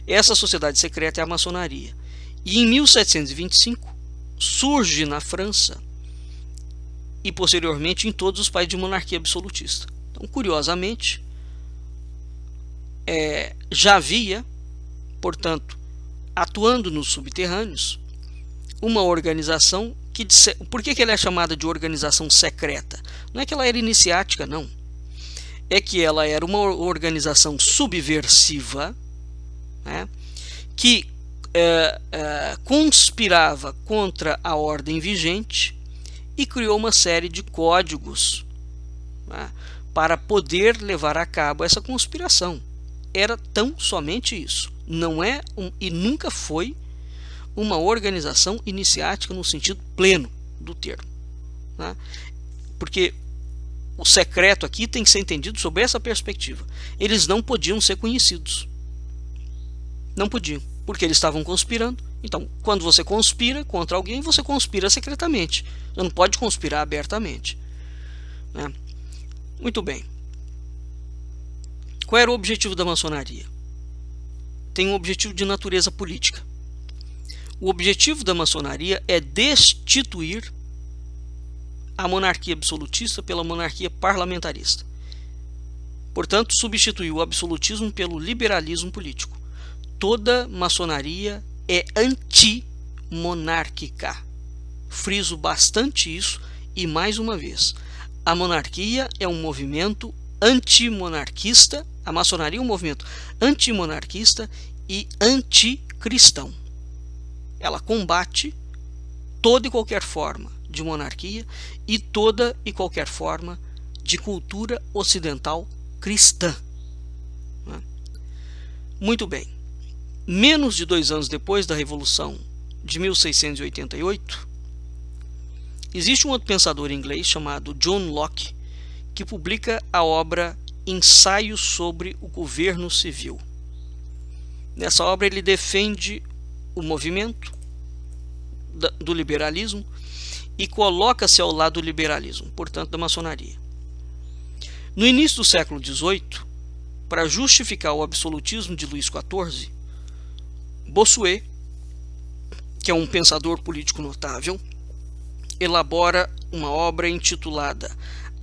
Essa sociedade secreta é a maçonaria. E em 1725 surge na França e posteriormente em todos os países de monarquia absolutista. Então, curiosamente, já havia, portanto, atuando nos subterrâneos, uma organização que... Por que ela é chamada de organização secreta? Não é que ela era iniciática, não. É que ela era uma organização subversiva, né, que conspirava contra a ordem vigente e criou uma série de códigos, né, para poder levar a cabo essa conspiração. Era tão somente isso. Não é e nunca foi uma organização iniciática no sentido pleno do termo. Né? Porque o secreto aqui tem que ser entendido sob essa perspectiva. Eles não podiam ser conhecidos. Não podiam, porque eles estavam conspirando. Então, quando você conspira contra alguém, você conspira secretamente. Você não pode conspirar abertamente, né? Muito bem. Qual era o objetivo da maçonaria? Tem um objetivo de natureza política. O objetivo da maçonaria é destituir a monarquia absolutista pela monarquia parlamentarista. Portanto, substituir o absolutismo pelo liberalismo político. Toda maçonaria é antimonárquica. Friso bastante isso e, mais uma vez, a monarquia é um movimento antimonarquista, a maçonaria é um movimento antimonarquista e anticristão. Ela combate toda e qualquer forma de monarquia e toda e qualquer forma de cultura ocidental cristã. Muito bem. Menos de 2 anos depois da Revolução de 1688, existe um outro pensador inglês chamado John Locke, que publica a obra Ensaios sobre o Governo Civil. Nessa obra ele defende o movimento do liberalismo e coloca-se ao lado do liberalismo, portanto da maçonaria. No início do século XVIII, para justificar o absolutismo de Luís XIV, Bossuet, que é um pensador político notável, elabora uma obra intitulada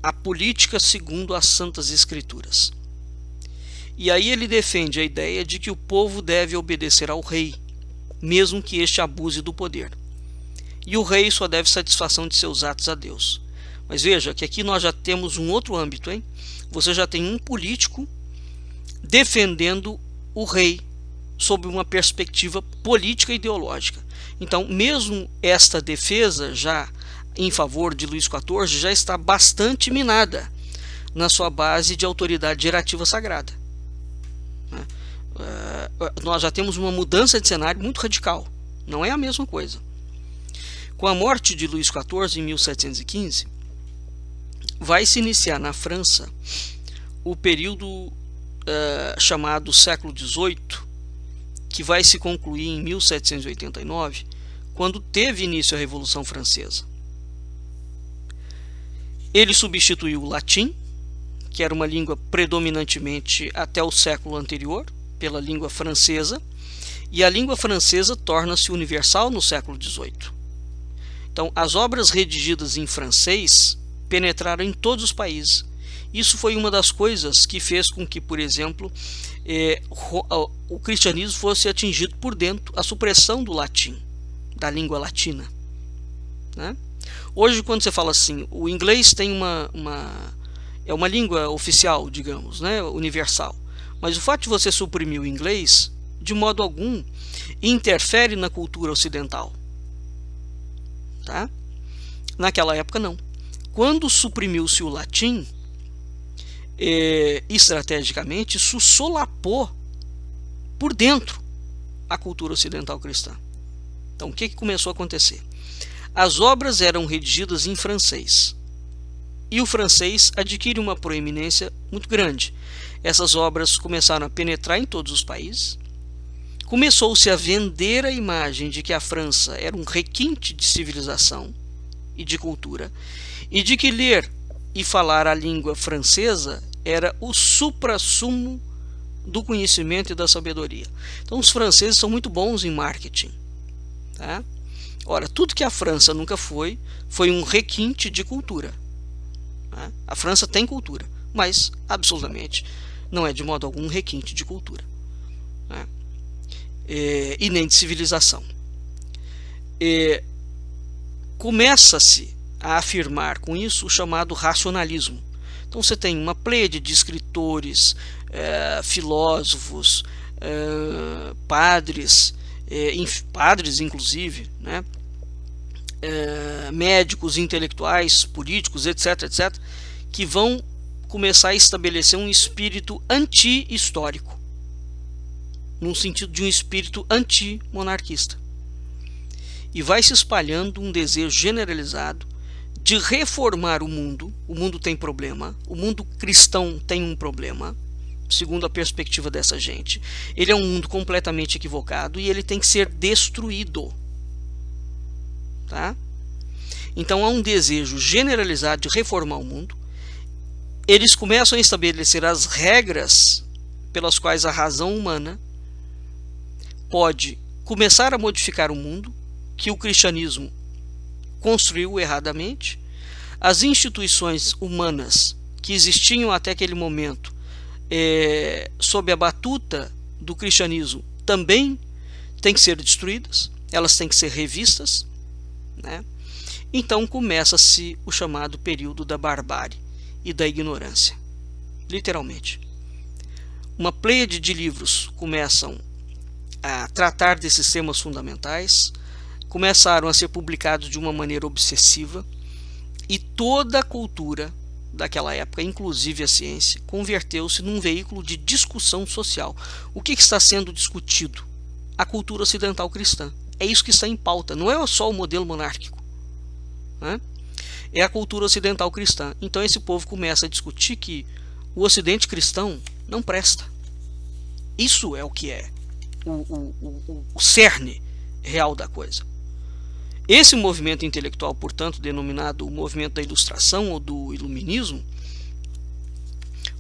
A Política segundo as Santas Escrituras. E aí ele defende a ideia de que o povo deve obedecer ao rei, mesmo que este abuse do poder. E o rei só deve satisfação de seus atos a Deus. Mas veja que aqui nós já temos um outro âmbito, hein? Você já tem um político defendendo o rei sob uma perspectiva política e ideológica. Então, mesmo esta defesa já em favor de Luís XIV já está bastante minada na sua base de autoridade gerativa sagrada. Nós já temos uma mudança de cenário muito radical. Não é a mesma coisa. Com a morte de Luís XIV em 1715, vai se iniciar na França o período chamado século XVIII, que vai se concluir em 1789, quando teve início a Revolução Francesa. Ele substituiu o latim, que era uma língua predominantemente até o século anterior, pela língua francesa, e a língua francesa torna-se universal no século XVIII. Então, as obras redigidas em francês penetraram em todos os países. Isso foi uma das coisas que fez com que, por exemplo, o cristianismo fosse atingido por dentro, a supressão do latim, da língua latina, né? Hoje, quando você fala assim, o inglês tem é uma língua oficial, digamos, né, universal. Mas o fato de você suprimir o inglês, de modo algum, interfere na cultura ocidental. Tá? Naquela época, não. Quando suprimiu-se o latim, estrategicamente, isso solapou por dentro a cultura ocidental cristã. Então, o que começou a acontecer? As obras eram redigidas em francês, e o francês adquire uma proeminência muito grande. Essas obras começaram a penetrar em todos os países. Começou-se a vender a imagem de que a França era um requinte de civilização e de cultura, e de que ler e falar a língua francesa era o suprassumo do conhecimento e da sabedoria. Então, os franceses são muito bons em marketing, tá? Ora, tudo que a França nunca foi um requinte de cultura. Tá? A França tem cultura, mas absolutamente não é de modo algum um requinte de cultura, tá? E nem de civilização. Começa-se a afirmar com isso o chamado racionalismo. Então você tem uma pleiade de escritores, filósofos, padres inclusive, né? Médicos, intelectuais, políticos, etc., etc., que vão começar a estabelecer um espírito anti-histórico, num sentido de um espírito anti-monarquista. E vai se espalhando um desejo generalizado de reformar o mundo tem problema, o mundo cristão tem um problema, segundo a perspectiva dessa gente. Ele é um mundo completamente equivocado e ele tem que ser destruído. Tá? Então há um desejo generalizado de reformar o mundo. Eles começam a estabelecer as regras pelas quais a razão humana pode começar a modificar o mundo que o cristianismo construiu erradamente. As instituições humanas que existiam até aquele momento sob a batuta do cristianismo também têm que ser destruídas, elas têm que ser revistas, né? Então começa-se o chamado período da barbárie e da ignorância, literalmente. Uma pleiade de livros começam a tratar desses temas fundamentais, começaram a ser publicados de uma maneira obsessiva, e toda a cultura daquela época, inclusive a ciência, converteu-se num veículo de discussão social. O que está sendo discutido? A cultura ocidental cristã. É isso que está em pauta, não é só o modelo monárquico, né? É a cultura ocidental cristã. Então esse povo começa a discutir que o ocidente cristão não presta. Isso é o que é o cerne real da coisa. Esse movimento intelectual, portanto, denominado o movimento da Ilustração ou do Iluminismo,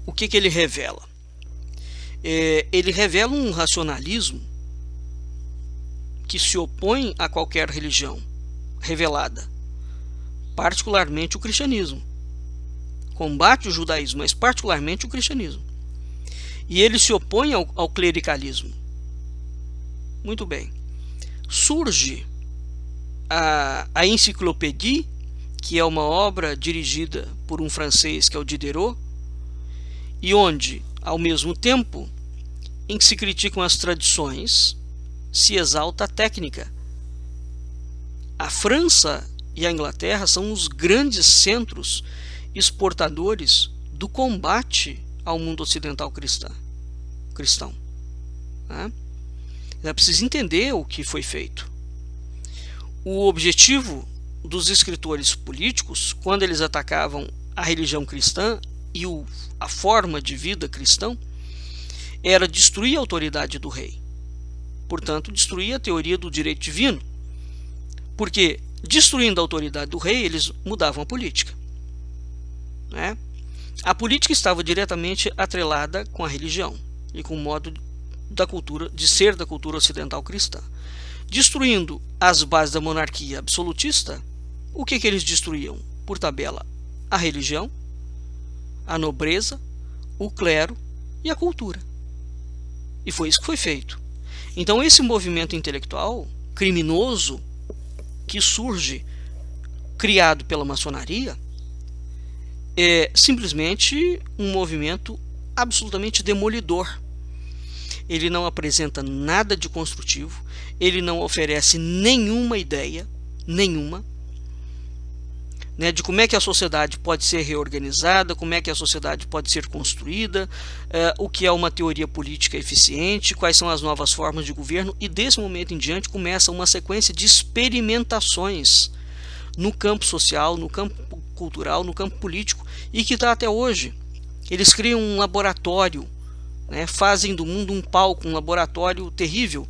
o que ele revela? Ele revela um racionalismo que se opõe a qualquer religião revelada, particularmente o cristianismo. Combate o judaísmo, mas particularmente o cristianismo. E ele se opõe ao clericalismo. Muito bem. Surge a Encyclopédie, que é uma obra dirigida por um francês que é o Diderot, e onde, ao mesmo tempo em que se criticam as tradições, se exalta a técnica. A França e a Inglaterra são os grandes centros exportadores do combate ao mundo ocidental cristão. Né? É preciso entender o que foi feito. O objetivo dos escritores políticos, quando eles atacavam a religião cristã e a forma de vida cristã, era destruir a autoridade do rei. Portanto, destruir a teoria do direito divino. Porque, destruindo a autoridade do rei, eles mudavam a política. Né? A política estava diretamente atrelada com a religião e com o modo da cultura, de ser da cultura ocidental cristã. Destruindo as bases da monarquia absolutista, o que eles destruíam? Por tabela, a religião, a nobreza, o clero e a cultura. E foi isso que foi feito. Então esse movimento intelectual criminoso que surge, criado pela maçonaria, é simplesmente um movimento absolutamente demolidor. Ele não apresenta nada de construtivo, ele não oferece nenhuma ideia, né, de como é que a sociedade pode ser reorganizada, como é que a sociedade pode ser construída, o que é uma teoria política eficiente, quais são as novas formas de governo, e desse momento em diante começa uma sequência de experimentações no campo social, no campo cultural, no campo político, e que está até hoje. Eles criam um laboratório, né, fazem do mundo um palco, um laboratório terrível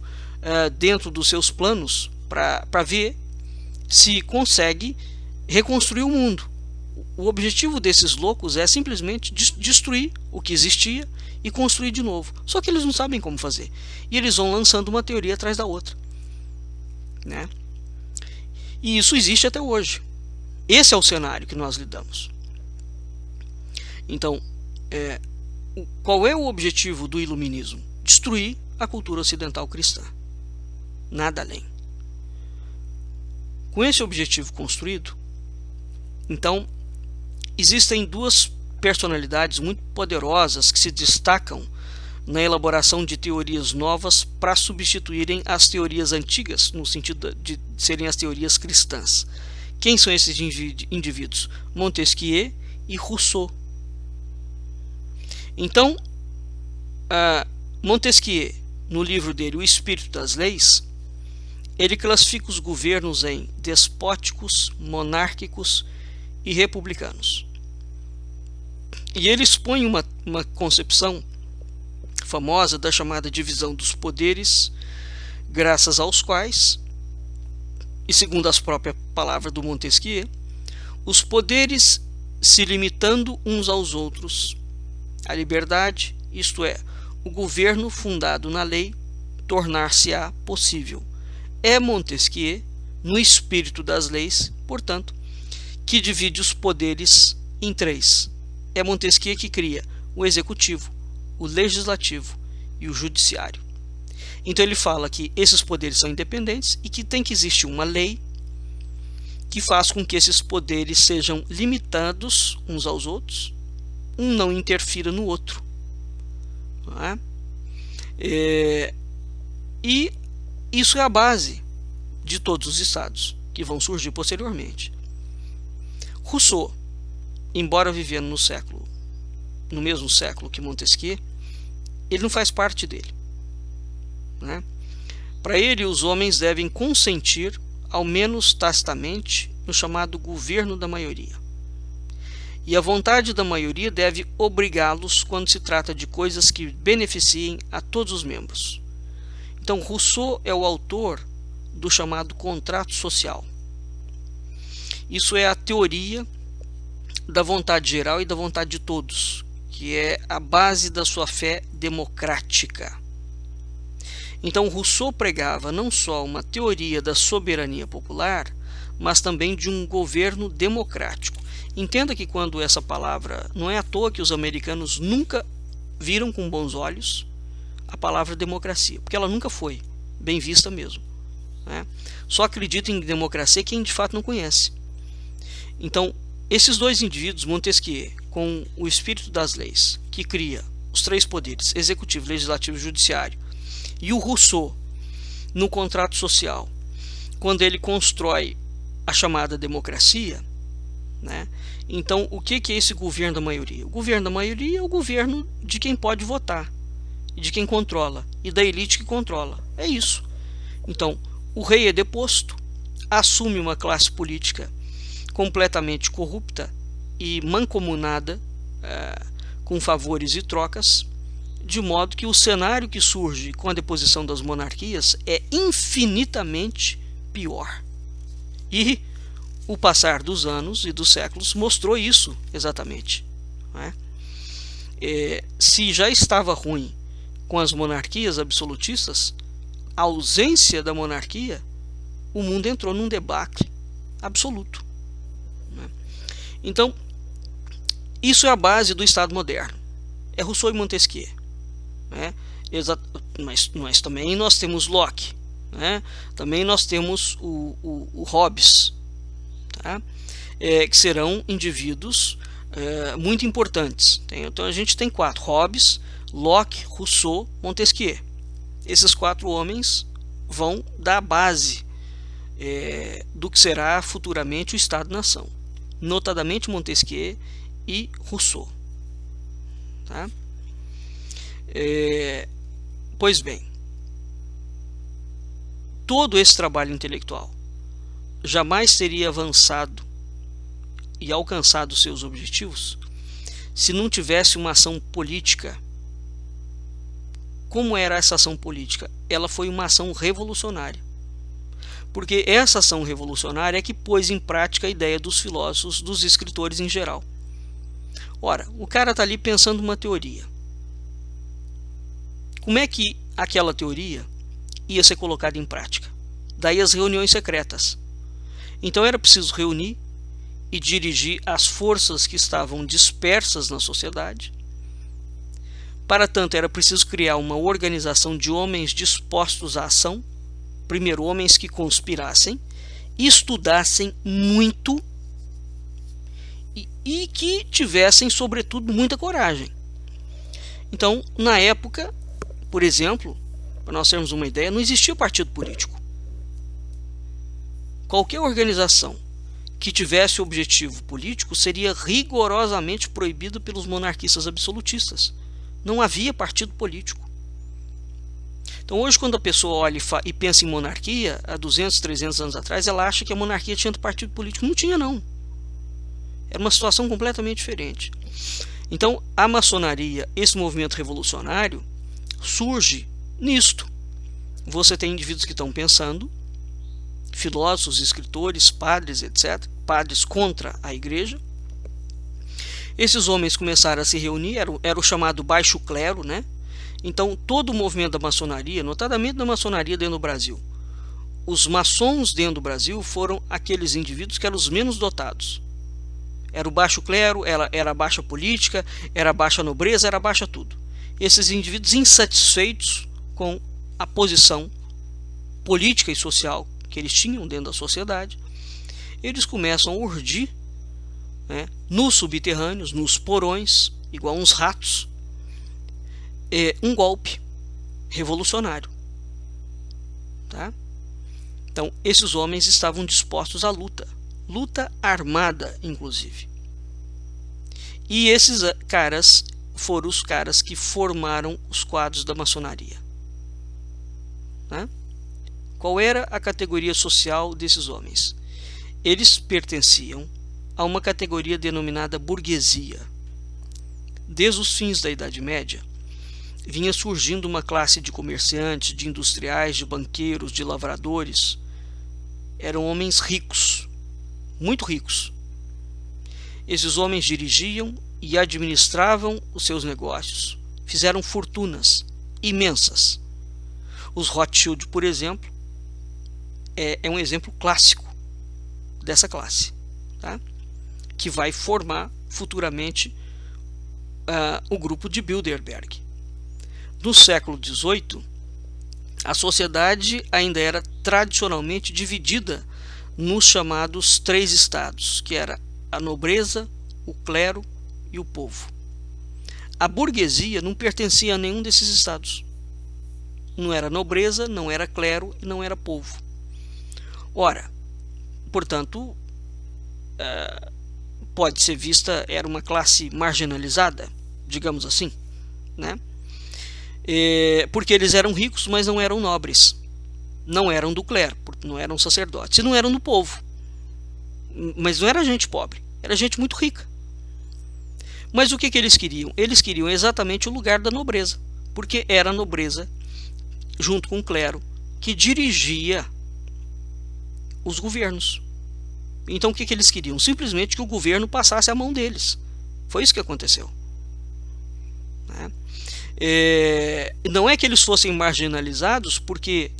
dentro dos seus planos para ver se consegue reconstruir o mundo. O objetivo desses loucos é simplesmente destruir o que existia e construir de novo. Só que eles não sabem como fazer. E eles vão lançando uma teoria atrás da outra. Né? E isso existe até hoje. Esse é o cenário que nós lidamos. Então, qual é o objetivo do iluminismo? Destruir a cultura ocidental cristã. Nada além. Com esse objetivo construído, então, existem duas personalidades muito poderosas que se destacam na elaboração de teorias novas para substituírem as teorias antigas, no sentido de serem as teorias cristãs. Quem são esses indivíduos? Montesquieu e Rousseau. Então, Montesquieu, no livro dele, O Espírito das Leis, ele classifica os governos em despóticos, monárquicos e republicanos. E ele expõe uma concepção famosa da chamada divisão dos poderes, graças aos quais, e segundo as próprias palavras do Montesquieu, os poderes se limitando uns aos outros, a liberdade, isto é, o governo fundado na lei, tornar-se-á possível. É Montesquieu, no espírito das leis, portanto, que divide os poderes em três. É Montesquieu que cria o executivo, o legislativo e o judiciário. Então ele fala que esses poderes são independentes e que tem que existir uma lei que faz com que esses poderes sejam limitados uns aos outros, um não interfira no outro. Não é? E isso é a base de todos os estados que vão surgir posteriormente. Rousseau, embora vivendo no mesmo século que Montesquieu, ele não faz parte dele. Né? Para ele, os homens devem consentir, ao menos tacitamente, no chamado governo da maioria. E a vontade da maioria deve obrigá-los quando se trata de coisas que beneficiem a todos os membros. Então, Rousseau é o autor do chamado contrato social. Isso é a teoria da vontade geral e da vontade de todos, que é a base da sua fé democrática. Então, Rousseau pregava não só uma teoria da soberania popular, mas também de um governo democrático. Entenda que quando essa palavra, não é à toa que os americanos nunca viram com bons olhos a palavra democracia, porque ela nunca foi bem vista mesmo. Né? Só acredita em democracia quem de fato não conhece. Então, esses dois indivíduos, Montesquieu, com o espírito das leis, que cria os três poderes, executivo, legislativo e judiciário, e o Rousseau, no contrato social, quando ele constrói a chamada democracia, né? Então, o que é esse governo da maioria? O governo da maioria é o governo de quem pode votar, e de quem controla, e da elite que controla. É isso. Então, o rei é deposto, assume uma classe política completamente corrupta e mancomunada com favores e trocas, de modo que o cenário que surge com a deposição das monarquias é infinitamente pior. E o passar dos anos e dos séculos mostrou isso exatamente. Né? Se já estava ruim com as monarquias absolutistas, a ausência da monarquia, o mundo entrou num debacle absoluto. Né? Então, isso é a base do Estado moderno. É Rousseau e Montesquieu. Né? Mas também nós temos Locke. Né? Também nós temos o Hobbes. Tá? Que serão indivíduos muito importantes. Então a gente tem quatro: Hobbes, Locke, Rousseau, Montesquieu. Esses quatro homens vão dar a base do que será futuramente o Estado-nação, notadamente Montesquieu e Rousseau. Tá? Pois bem, todo esse trabalho intelectual jamais teria avançado e alcançado seus objetivos se não tivesse uma ação política. Como era essa ação política? Ela foi uma ação revolucionária. Porque essa ação revolucionária é que pôs em prática a ideia dos filósofos, dos escritores em geral. Ora, o cara está ali pensando uma teoria. Como é que aquela teoria ia ser colocada em prática? Daí as reuniões secretas. Então era preciso reunir e dirigir as forças que estavam dispersas na sociedade. Para tanto, era preciso criar uma organização de homens dispostos à ação. Primeiro, homens que conspirassem, estudassem muito e que tivessem, sobretudo, muita coragem. Então, na época, por exemplo, para nós termos uma ideia, não existia partido político. Qualquer organização que tivesse objetivo político seria rigorosamente proibida pelos monarquistas absolutistas. Não havia partido político. Então hoje, quando a pessoa olha e pensa em monarquia, há 200, 300 anos atrás, ela acha que a monarquia tinha partido político. Não tinha, não. Era uma situação completamente diferente. Então, a maçonaria, esse movimento revolucionário, surge nisto. Você tem indivíduos que estão pensando, filósofos, escritores, padres, etc., padres contra a igreja. Esses homens começaram a se reunir, era o chamado baixo clero, né? Então, todo o movimento da maçonaria, notadamente da maçonaria dentro do Brasil, os maçons dentro do Brasil foram aqueles indivíduos que eram os menos dotados. Era o baixo clero, era a baixa política, era a baixa nobreza, era a baixa tudo. Esses indivíduos insatisfeitos com a posição política e social que eles tinham dentro da sociedade, eles começam a urdir, né, nos subterrâneos, nos porões, igual uns ratos, um golpe revolucionário. Tá? Então, esses homens estavam dispostos à luta armada, inclusive. E esses caras foram os caras que formaram os quadros da maçonaria. Né? Qual era a categoria social desses homens? Eles pertenciam a uma categoria denominada burguesia. Desde os fins da Idade Média, vinha surgindo uma classe de comerciantes, de industriais, de banqueiros, de lavradores. Eram homens ricos, muito ricos. Esses homens dirigiam e administravam os seus negócios. Fizeram fortunas imensas. Os Rothschild, por exemplo, é um exemplo clássico dessa classe, tá? Que vai formar futuramente o grupo de Bilderberg. No século XVIII, a sociedade ainda era tradicionalmente dividida nos chamados 3 estados, que era a nobreza, o clero e o povo. A burguesia não pertencia a nenhum desses estados. Não era nobreza, não era clero e não era povo. Ora, portanto, pode ser vista, era uma classe marginalizada, digamos assim, né? Porque eles eram ricos, mas não eram nobres, não eram do clero, não eram sacerdotes, e não eram do povo. Mas não era gente pobre, era gente muito rica. Mas o que eles queriam? Eles queriam exatamente o lugar da nobreza, porque era a nobreza, junto com o clero, que dirigia os governos. Então o que eles queriam? Simplesmente que o governo passasse a mão deles. Foi isso que aconteceu. Né? Não é que eles fossem marginalizados porque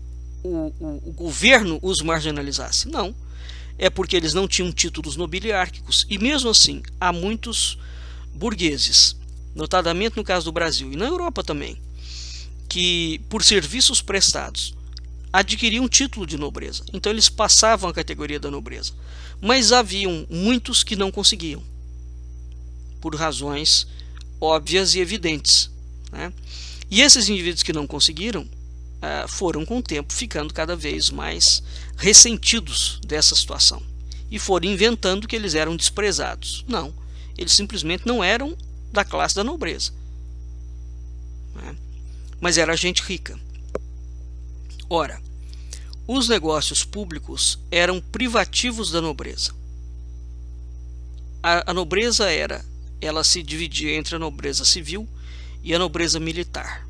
o governo os marginalizasse. Não. É porque eles não tinham títulos nobiliárquicos. E mesmo assim, há muitos burgueses, notadamente no caso do Brasil e na Europa também, que por serviços prestados adquiriam título de nobreza. Então eles passavam a categoria da nobreza. Mas haviam muitos que não conseguiam, por razões óbvias e evidentes. Né? E esses indivíduos que não conseguiram foram com o tempo ficando cada vez mais ressentidos dessa situação. E foram inventando que eles eram desprezados. Não, eles simplesmente não eram da classe da nobreza. Né? Mas era gente rica. Ora, os negócios públicos eram privativos da nobreza. A nobreza ela se dividia entre a nobreza civil e a nobreza militar.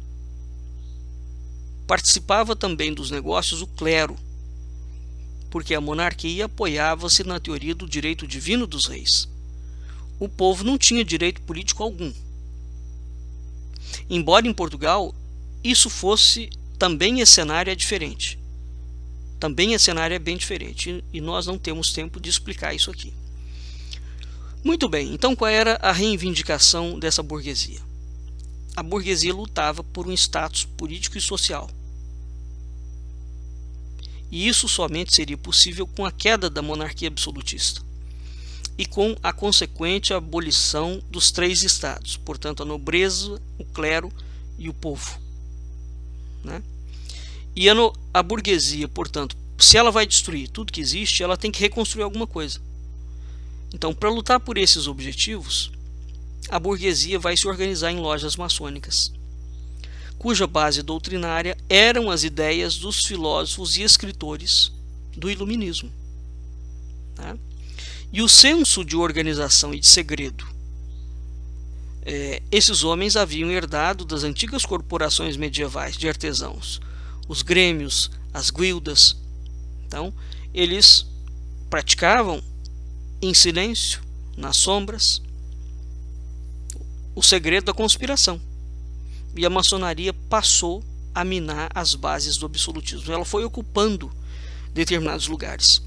Participava também dos negócios o clero, porque a monarquia apoiava-se na teoria do direito divino dos reis. O povo não tinha direito político algum. Embora em Portugal isso fosse também esse cenário é diferente. Também esse cenário é bem diferente e nós não temos tempo de explicar isso aqui. Muito bem, então qual era a reivindicação dessa burguesia? A burguesia lutava por um status político e social. E isso somente seria possível com a queda da monarquia absolutista e com a consequente abolição dos 3 estados, portanto a nobreza, o clero e o povo. Né? E a burguesia, portanto, se ela vai destruir tudo que existe, ela tem que reconstruir alguma coisa. Então, para lutar por esses objetivos, a burguesia vai se organizar em lojas maçônicas, cuja base doutrinária eram as ideias dos filósofos e escritores do Iluminismo. Tá? e o senso de organização e de segredo. Esses homens haviam herdado das antigas corporações medievais de artesãos, os grêmios, as guildas. Então, eles praticavam em silêncio, nas sombras, o segredo da conspiração. E a maçonaria passou a minar as bases do absolutismo. Ela foi ocupando determinados lugares.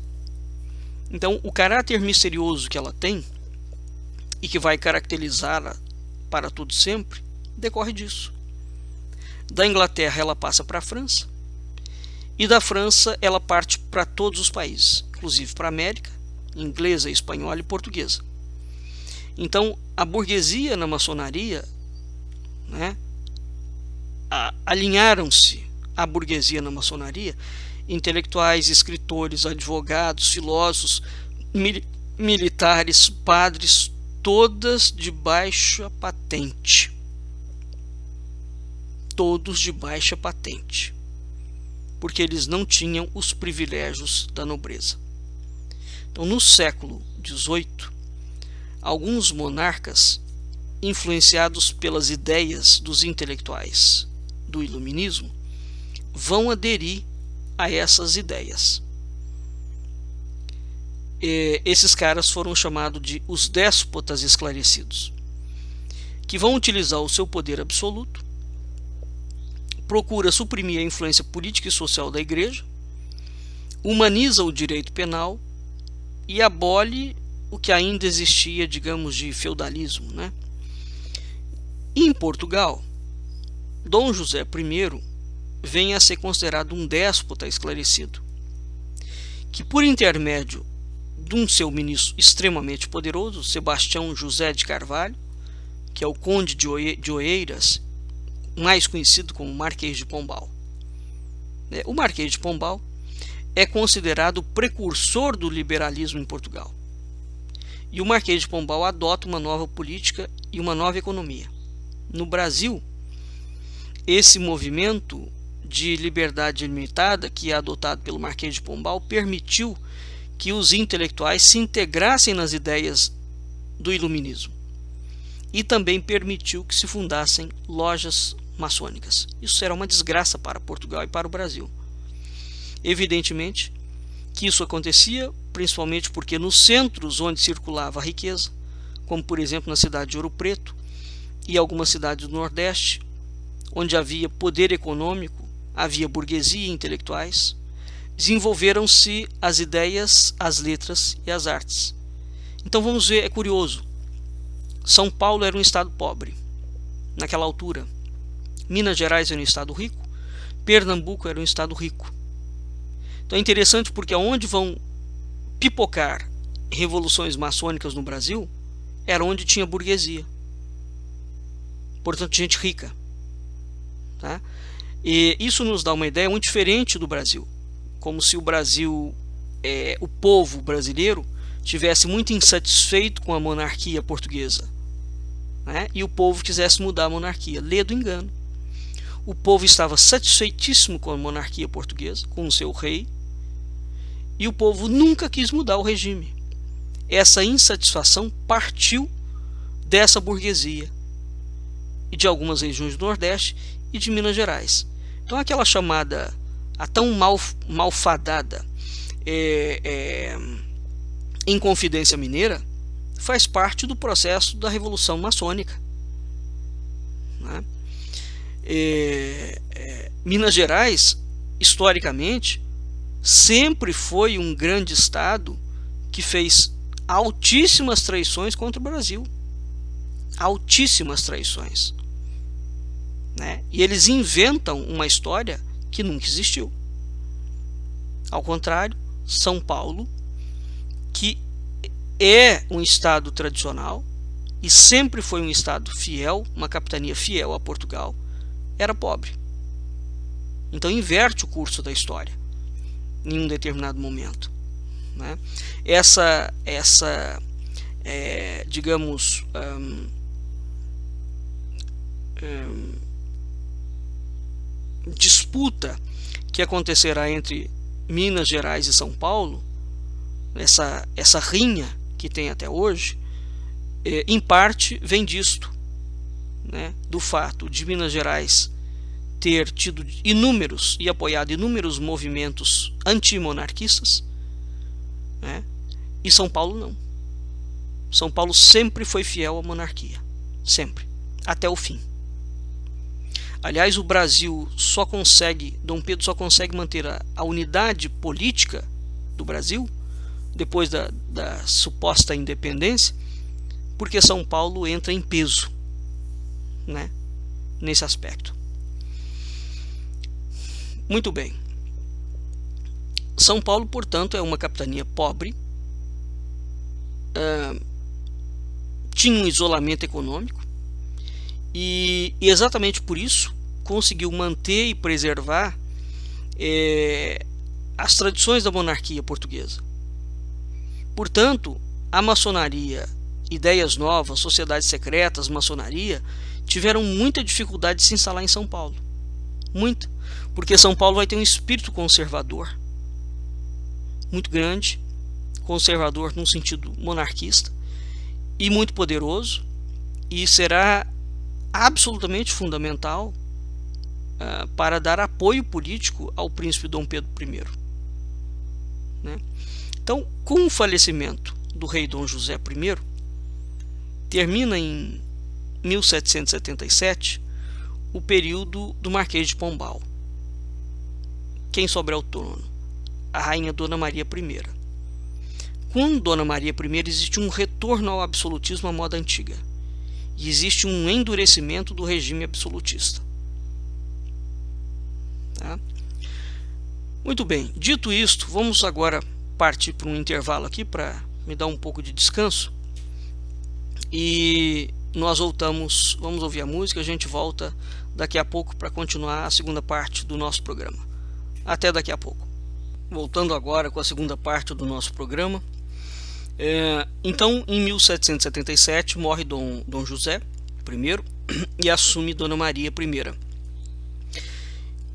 Então, o caráter misterioso que ela tem e que vai caracterizá-la para todo sempre decorre disso. Da Inglaterra ela passa para a França, e da França ela parte para todos os países, inclusive para a América, inglesa, espanhola e portuguesa. Então, a burguesia na maçonaria, né, alinharam-se à burguesia na maçonaria intelectuais, escritores, advogados, filósofos, militares, padres, todas de baixa patente. Todos de baixa patente, porque eles não tinham os privilégios da nobreza. Então, no século XVIII, alguns monarcas, influenciados pelas ideias dos intelectuais do iluminismo, vão aderir a essas ideias. Esses caras foram chamados de os déspotas esclarecidos, que vão utilizar o seu poder absoluto, procura suprimir a influência política e social da igreja, humaniza o direito penal e abole o que ainda existia, digamos, de feudalismo, né? E em Portugal, Dom José I vem a ser considerado um déspota esclarecido, que por intermédio de um seu ministro extremamente poderoso, Sebastião José de Carvalho, que é o Conde de Oeiras, mais conhecido como Marquês de Pombal. O Marquês de Pombal é considerado o precursor do liberalismo em Portugal. E o Marquês de Pombal adota uma nova política e uma nova economia. No Brasil, esse movimento de liberdade limitada, que é adotado pelo Marquês de Pombal, permitiu que os intelectuais se integrassem nas ideias do iluminismo e também permitiu que se fundassem lojas maçônicas. Isso será uma desgraça para Portugal e para o Brasil. Evidentemente que isso acontecia principalmente porque nos centros onde circulava a riqueza, como por exemplo na cidade de Ouro Preto e algumas cidades do Nordeste, onde havia poder econômico, havia burguesia e intelectuais, desenvolveram-se as ideias, as letras e as artes. Então vamos ver, é curioso. São Paulo era um estado pobre naquela altura. Minas Gerais era um estado rico. Pernambuco era um estado rico. Então é interessante porque onde vão pipocar revoluções maçônicas no Brasil era onde tinha burguesia. Portanto, gente rica. Tá? E isso nos dá uma ideia muito diferente do Brasil. Como se o Brasil, o povo brasileiro, tivesse muito insatisfeito com a monarquia portuguesa, né? E o povo quisesse mudar a monarquia. Lê do engano. O povo estava satisfeitíssimo com a monarquia portuguesa, com o seu rei, e o povo nunca quis mudar o regime. Essa insatisfação partiu dessa burguesia e de algumas regiões do Nordeste e de Minas Gerais. Então aquela chamada, a tão malfadada Inconfidência Mineira faz parte do processo da Revolução Maçônica, né? Minas Gerais, historicamente, sempre foi um grande estado que fez altíssimas traições contra o Brasil. Altíssimas traições, né? E eles inventam uma história que nunca existiu. Ao contrário, São Paulo, que é um estado tradicional e sempre foi um estado fiel, uma capitania fiel a Portugal, era pobre. Então inverte o curso da história em um determinado momento, né? Digamos, disputa que acontecerá entre Minas Gerais e São Paulo, essa rinha que tem até hoje, em parte vem disto, né, do fato de Minas Gerais ter tido inúmeros e apoiado inúmeros movimentos antimonarquistas, né, e São Paulo não. São Paulo sempre foi fiel à monarquia, sempre, até o fim. Aliás, o Brasil só consegue, Dom Pedro só consegue manter a unidade política do Brasil, depois da suposta independência, porque São Paulo entra em peso, né, nesse aspecto. Muito bem. São Paulo, portanto, é uma capitania pobre, tinha um isolamento econômico e exatamente por isso conseguiu manter e preservar as tradições da monarquia portuguesa. Portanto, a maçonaria, ideias novas, sociedades secretas, maçonaria, tiveram muita dificuldade de se instalar em São Paulo. Muita. Porque São Paulo vai ter um espírito conservador muito grande, conservador no sentido monarquista, e muito poderoso, e será absolutamente fundamental para dar apoio político ao príncipe Dom Pedro I. Né? Então, com o falecimento do rei Dom José I, termina em 1777 o período do Marquês de Pombal. Quem sobe ao trono? A rainha Dona Maria I. Com Dona Maria I existe um retorno ao absolutismo à moda antiga, e existe um endurecimento do regime absolutista. Tá? Muito bem, dito isto, vamos agora partir para um intervalo aqui para me dar um pouco de descanso, e nós voltamos, vamos ouvir a música, a gente volta daqui a pouco para continuar a segunda parte do nosso programa. Até daqui a pouco. Voltando agora com a segunda parte do nosso programa. Então, em 1777, morre Dom José I e assume Dona Maria I.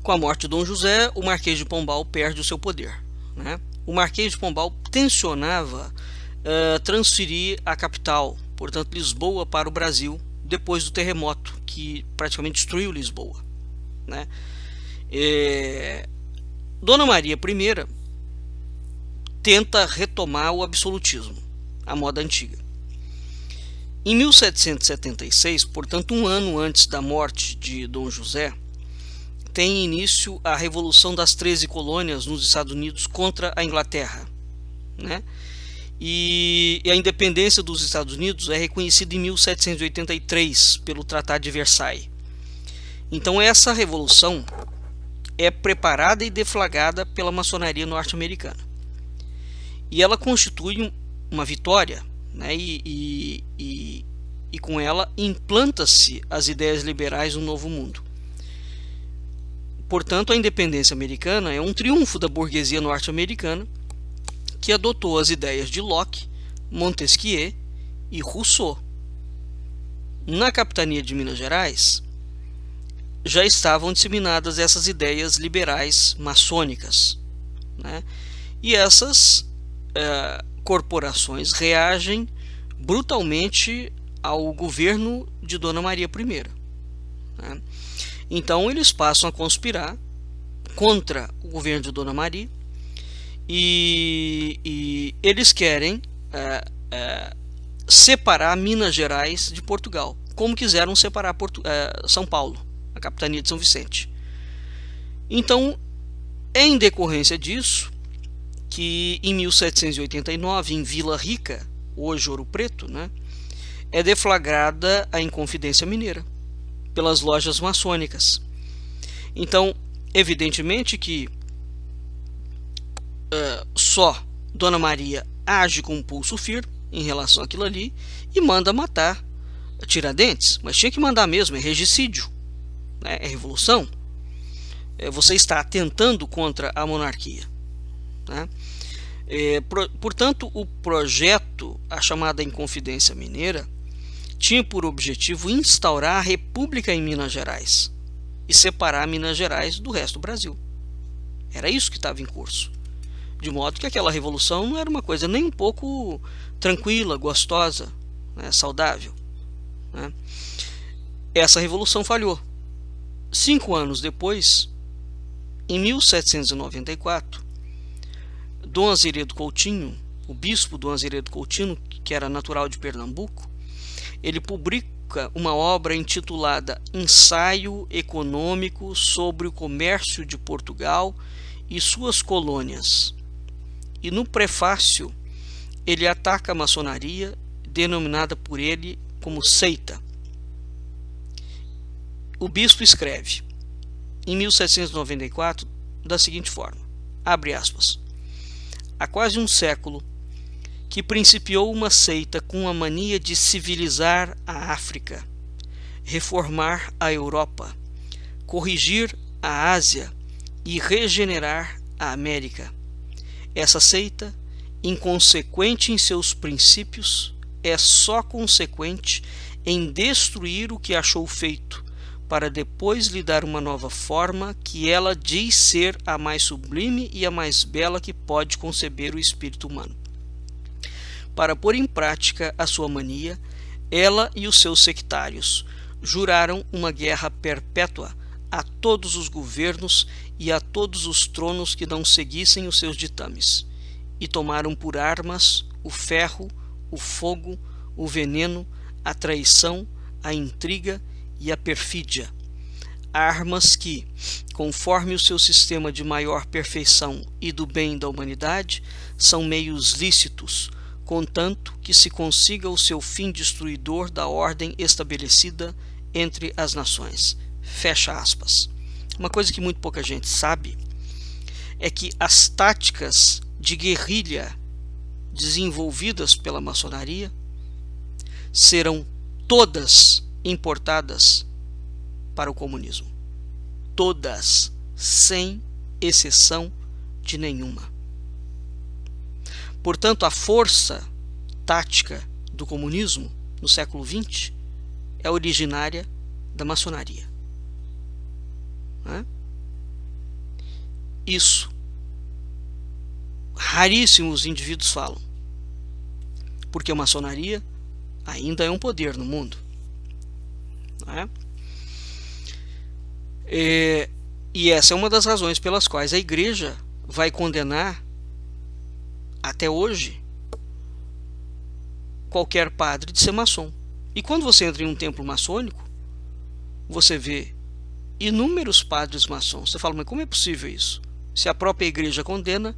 Com a morte de Dom José, o Marquês de Pombal perde o seu poder. Né? O Marquês de Pombal tensionava transferir a capital, portanto Lisboa, para o Brasil, depois do terremoto que praticamente destruiu Lisboa. Né? Dona Maria I tenta retomar o absolutismo, a moda antiga. Em 1776, portanto um ano antes da morte de Dom José, tem início a Revolução das 13 Colônias nos Estados Unidos contra a Inglaterra. Né? E a independência dos Estados Unidos é reconhecida em 1783 pelo Tratado de Versailles. Então essa revolução é preparada e deflagrada pela maçonaria norte-americana. E ela constitui uma vitória, né? E com ela implanta-se as ideias liberais no Novo Mundo. Portanto, a independência americana é um triunfo da burguesia norte-americana que adotou as ideias de Locke, Montesquieu e Rousseau. Na capitania de Minas Gerais, já estavam disseminadas essas ideias liberais maçônicas. Né? E essas corporações reagem brutalmente ao governo de Dona Maria I. Né? Então eles passam a conspirar contra o governo de Dona Maria e eles querem separar Minas Gerais de Portugal, como quiseram separar São Paulo, a capitania de São Vicente. Então, é em decorrência disso que em 1789, em Vila Rica, hoje Ouro Preto, né, é deflagrada a Inconfidência Mineira pelas lojas maçônicas. Então, evidentemente que só Dona Maria age com um pulso firme em relação àquilo ali e manda matar Tiradentes, mas tinha que mandar mesmo, é regicídio, né? É revolução. Você está atentando contra a monarquia. Né? Portanto, o projeto, a chamada Inconfidência Mineira, tinha por objetivo instaurar a República em Minas Gerais e separar Minas Gerais do resto do Brasil. Era isso que estava em curso. de modo que aquela revolução não era uma coisa nem um pouco tranquila, gostosa, né, saudável, né? Essa revolução falhou. 5 anos depois, em 1794, Dom Azeredo Coutinho, o bispo Dom Azeredo Coutinho, que era natural de Pernambuco, ele publica uma obra intitulada Ensaio Econômico sobre o Comércio de Portugal e suas colônias. E no prefácio, ele ataca a maçonaria, denominada por ele como seita. O bispo escreve, em 1794, da seguinte forma, abre aspas, há quase um século que principiou uma seita com a mania de civilizar a África, reformar a Europa, corrigir a Ásia e regenerar a América. Essa seita, inconsequente em seus princípios, é só consequente em destruir o que achou feito, para depois lhe dar uma nova forma que ela diz ser a mais sublime e a mais bela que pode conceber o espírito humano. Para pôr em prática a sua mania, ela e os seus sectários juraram uma guerra perpétua a todos os governos e a todos os tronos que não seguissem os seus ditames, e tomaram por armas o ferro, o fogo, o veneno, a traição, a intriga e a perfídia, armas que, conforme o seu sistema de maior perfeição e do bem da humanidade, são meios lícitos, contanto que se consiga o seu fim destruidor da ordem estabelecida entre as nações. Fecha aspas. Uma coisa que muito pouca gente sabe é que as táticas de guerrilha desenvolvidas pela maçonaria serão todas importadas para o comunismo. Todas, sem exceção de nenhuma. Portanto, a força tática do comunismo no século XX é originária da maçonaria. Isso raríssimos indivíduos falam, porque a maçonaria ainda é um poder no mundo. E essa é uma das razões pelas quais a igreja vai condenar até hoje qualquer padre de ser maçom. E quando você entra em um templo maçônico, você vê inúmeros padres maçons. Você fala, mas como é possível isso? Se a própria igreja condena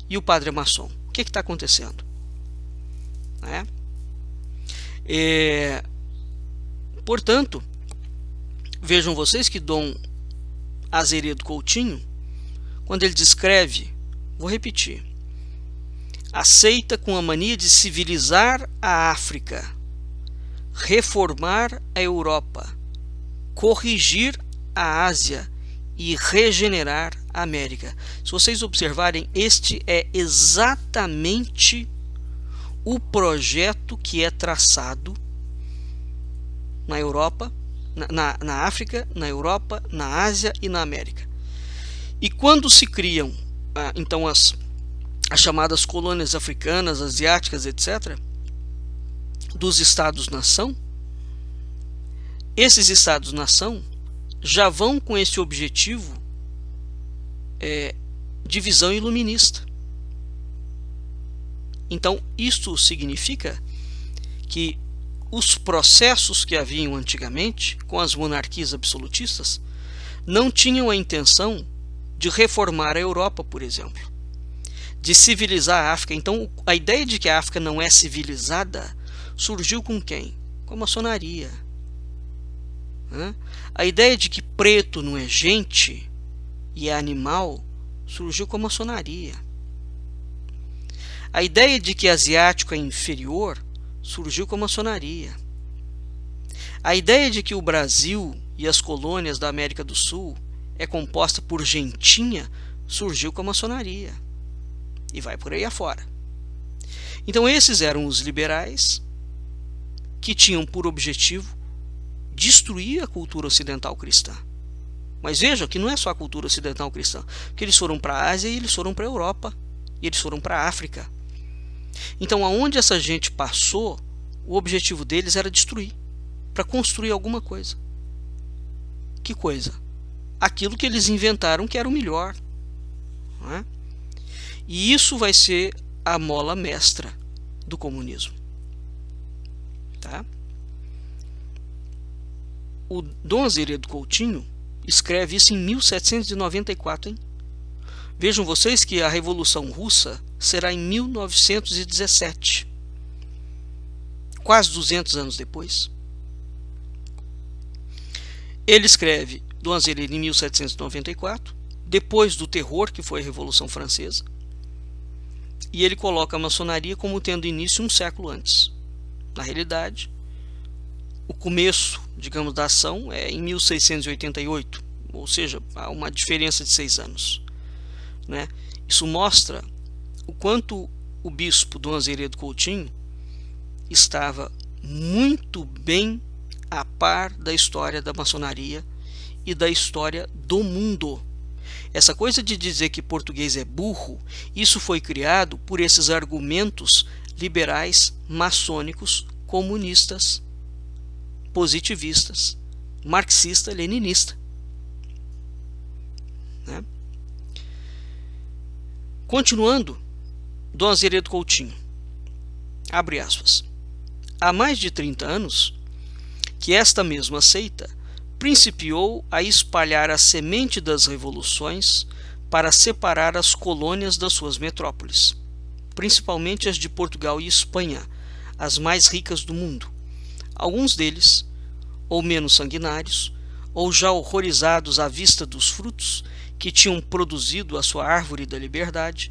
e o padre é maçom, o que está acontecendo? Portanto, vejam vocês que Dom Azeredo Coutinho, quando ele descreve, vou repetir, aceita com a mania de civilizar a África, reformar a Europa, corrigir a Ásia e regenerar a América. Se vocês observarem, este é exatamente o projeto que é traçado na Europa, na África, na Europa, na Ásia e na América. E quando se criam então as chamadas colônias africanas, asiáticas, etc., dos Estados-nação, esses Estados-nação já vão com esse objetivo de visão iluminista. Então, isto significa que os processos que haviam antigamente com as monarquias absolutistas não tinham a intenção de reformar a Europa, por exemplo, de civilizar a África. Então, a ideia de que a África não é civilizada surgiu com quem? Com a maçonaria. A ideia de que preto não é gente e é animal surgiu com a maçonaria. A ideia de que asiático é inferior surgiu com a maçonaria. A ideia de que o Brasil e as colônias da América do Sul é composta por gentinha surgiu com a maçonaria. E vai por aí afora. Então esses eram os liberais que tinham por objetivo destruir a cultura ocidental cristã. Mas vejam que não é só a cultura ocidental cristã, porque eles foram para a Ásia e eles foram para a Europa e eles foram para a África. Então, aonde essa gente passou, o objetivo deles era destruir, para construir alguma coisa. Que coisa? Aquilo que eles inventaram que era o melhor. Não é? E isso vai ser a mola mestra do comunismo. Tá? O Dom Azeredo Coutinho escreve isso em 1794, hein? Vejam vocês que a Revolução Russa será em 1917, quase 200 anos depois. Ele escreve Dom Azeredo em 1794, depois do terror que foi a Revolução Francesa, e ele coloca a maçonaria como tendo início um século antes. Na realidade, o começo, digamos, da ação é em 1688, ou seja, há uma diferença de 6 anos. Né? Isso mostra o quanto o bispo Dom Azeredo Coutinho estava muito bem a par da história da maçonaria e da história do mundo. Essa coisa de dizer que português é burro, isso foi criado por esses argumentos liberais, maçônicos, comunistas, positivistas, marxista, leninista. Né? Continuando, Dom Azeredo Coutinho, abre aspas, há mais de 30 anos que esta mesma seita principiou a espalhar a semente das revoluções para separar as colônias das suas metrópoles, principalmente as de Portugal e Espanha, as mais ricas do mundo. Alguns deles, ou menos sanguinários, ou já horrorizados à vista dos frutos que tinham produzido a sua árvore da liberdade,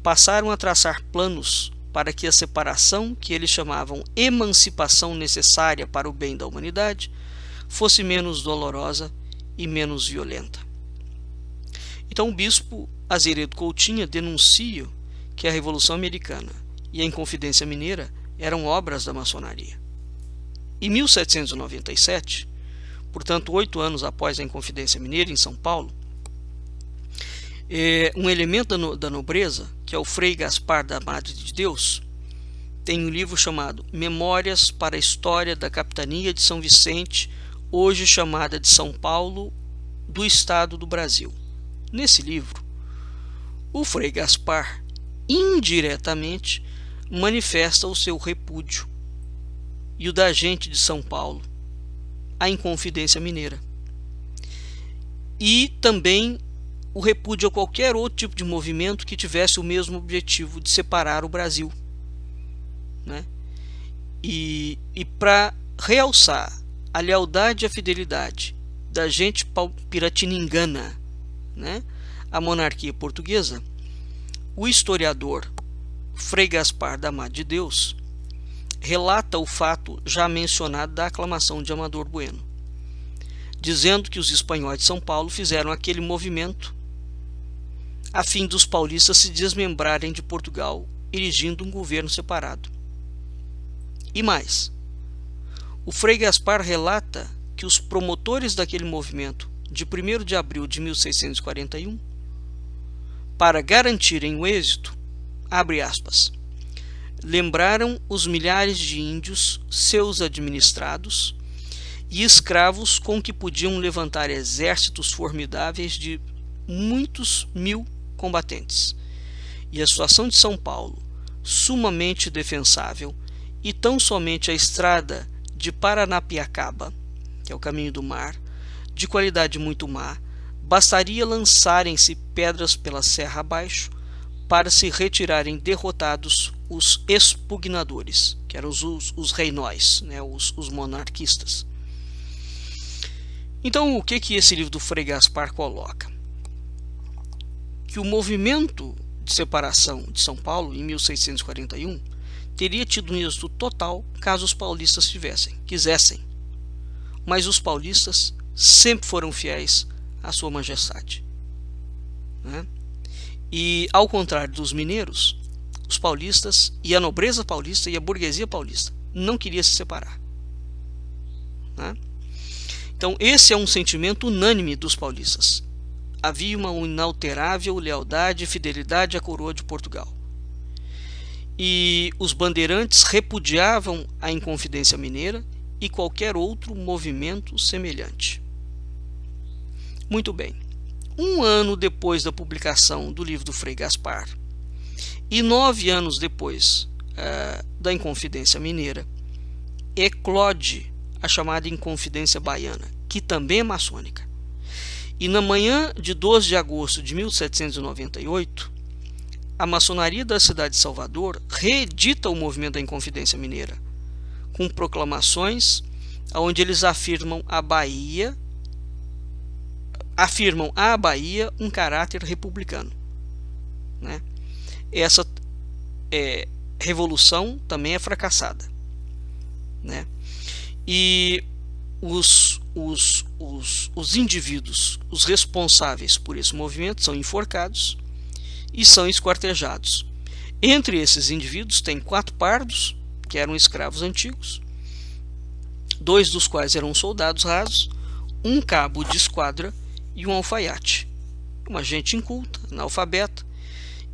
passaram a traçar planos para que a separação, que eles chamavam emancipação necessária para o bem da humanidade, fosse menos dolorosa e menos violenta. Então o bispo Azeredo Coutinho denuncia que a Revolução Americana e a Inconfidência Mineira eram obras da maçonaria. Em 1797, portanto 8 anos após a Inconfidência Mineira em São Paulo, um elemento da nobreza, que é o Frei Gaspar da Madre de Deus, tem um livro chamado Memórias para a História da Capitania de São Vicente, hoje chamada de São Paulo, do Estado do Brasil. Nesse livro, o Frei Gaspar indiretamente manifesta o seu repúdio e o da gente de São Paulo à Inconfidência Mineira. E também o repúdio a qualquer outro tipo de movimento que tivesse o mesmo objetivo de separar o Brasil. Né? E para realçar a lealdade e a fidelidade da gente piratiningana, né, à monarquia portuguesa, o historiador Frei Gaspar da Madre de Deus relata o fato já mencionado da aclamação de Amador Bueno, dizendo que os espanhóis de São Paulo fizeram aquele movimento a fim dos paulistas se desmembrarem de Portugal, erigindo um governo separado. E mais, o Frei Gaspar relata que os promotores daquele movimento, de 1º de abril de 1641, para garantirem o êxito, abre aspas, lembraram os milhares de índios, seus administrados, e escravos com que podiam levantar exércitos formidáveis de muitos mil combatentes, e a situação de São Paulo, sumamente defensável, e tão somente a estrada de Paranapiacaba, que é o caminho do mar, de qualidade muito má, bastaria lançarem-se pedras pela serra abaixo para se retirarem derrotados os expugnadores, que eram os reinóis, né, os monarquistas. Então, o que esse livro do Frei Gaspar coloca? Que o movimento de separação de São Paulo, em 1641, teria tido um êxito total caso os paulistas quisessem. Mas os paulistas sempre foram fiéis à sua majestade. Né? E, ao contrário dos mineiros, os paulistas e a nobreza paulista e a burguesia paulista não queriam se separar. Né? Então, esse é um sentimento unânime dos paulistas. havia uma inalterável lealdade e fidelidade à coroa de Portugal. E os bandeirantes repudiavam a Inconfidência Mineira e qualquer outro movimento semelhante. Muito bem. Um ano depois da publicação do livro do Frei Gaspar e 9 anos depois da Inconfidência Mineira, eclode a chamada Inconfidência Baiana, que também é maçônica. E na manhã de 12 de agosto de 1798, a maçonaria da cidade de Salvador reedita o movimento da Inconfidência Mineira, com proclamações onde eles afirmam à Bahia um caráter republicano, né? Essa revolução também é fracassada, né? E os indivíduos, os responsáveis por esse movimento, são enforcados e são esquartejados. Entre esses indivíduos tem 4 pardos, que eram escravos antigos, 2 dos quais eram soldados rasos, um cabo de esquadra e um alfaiate. Uma gente inculta, analfabeta,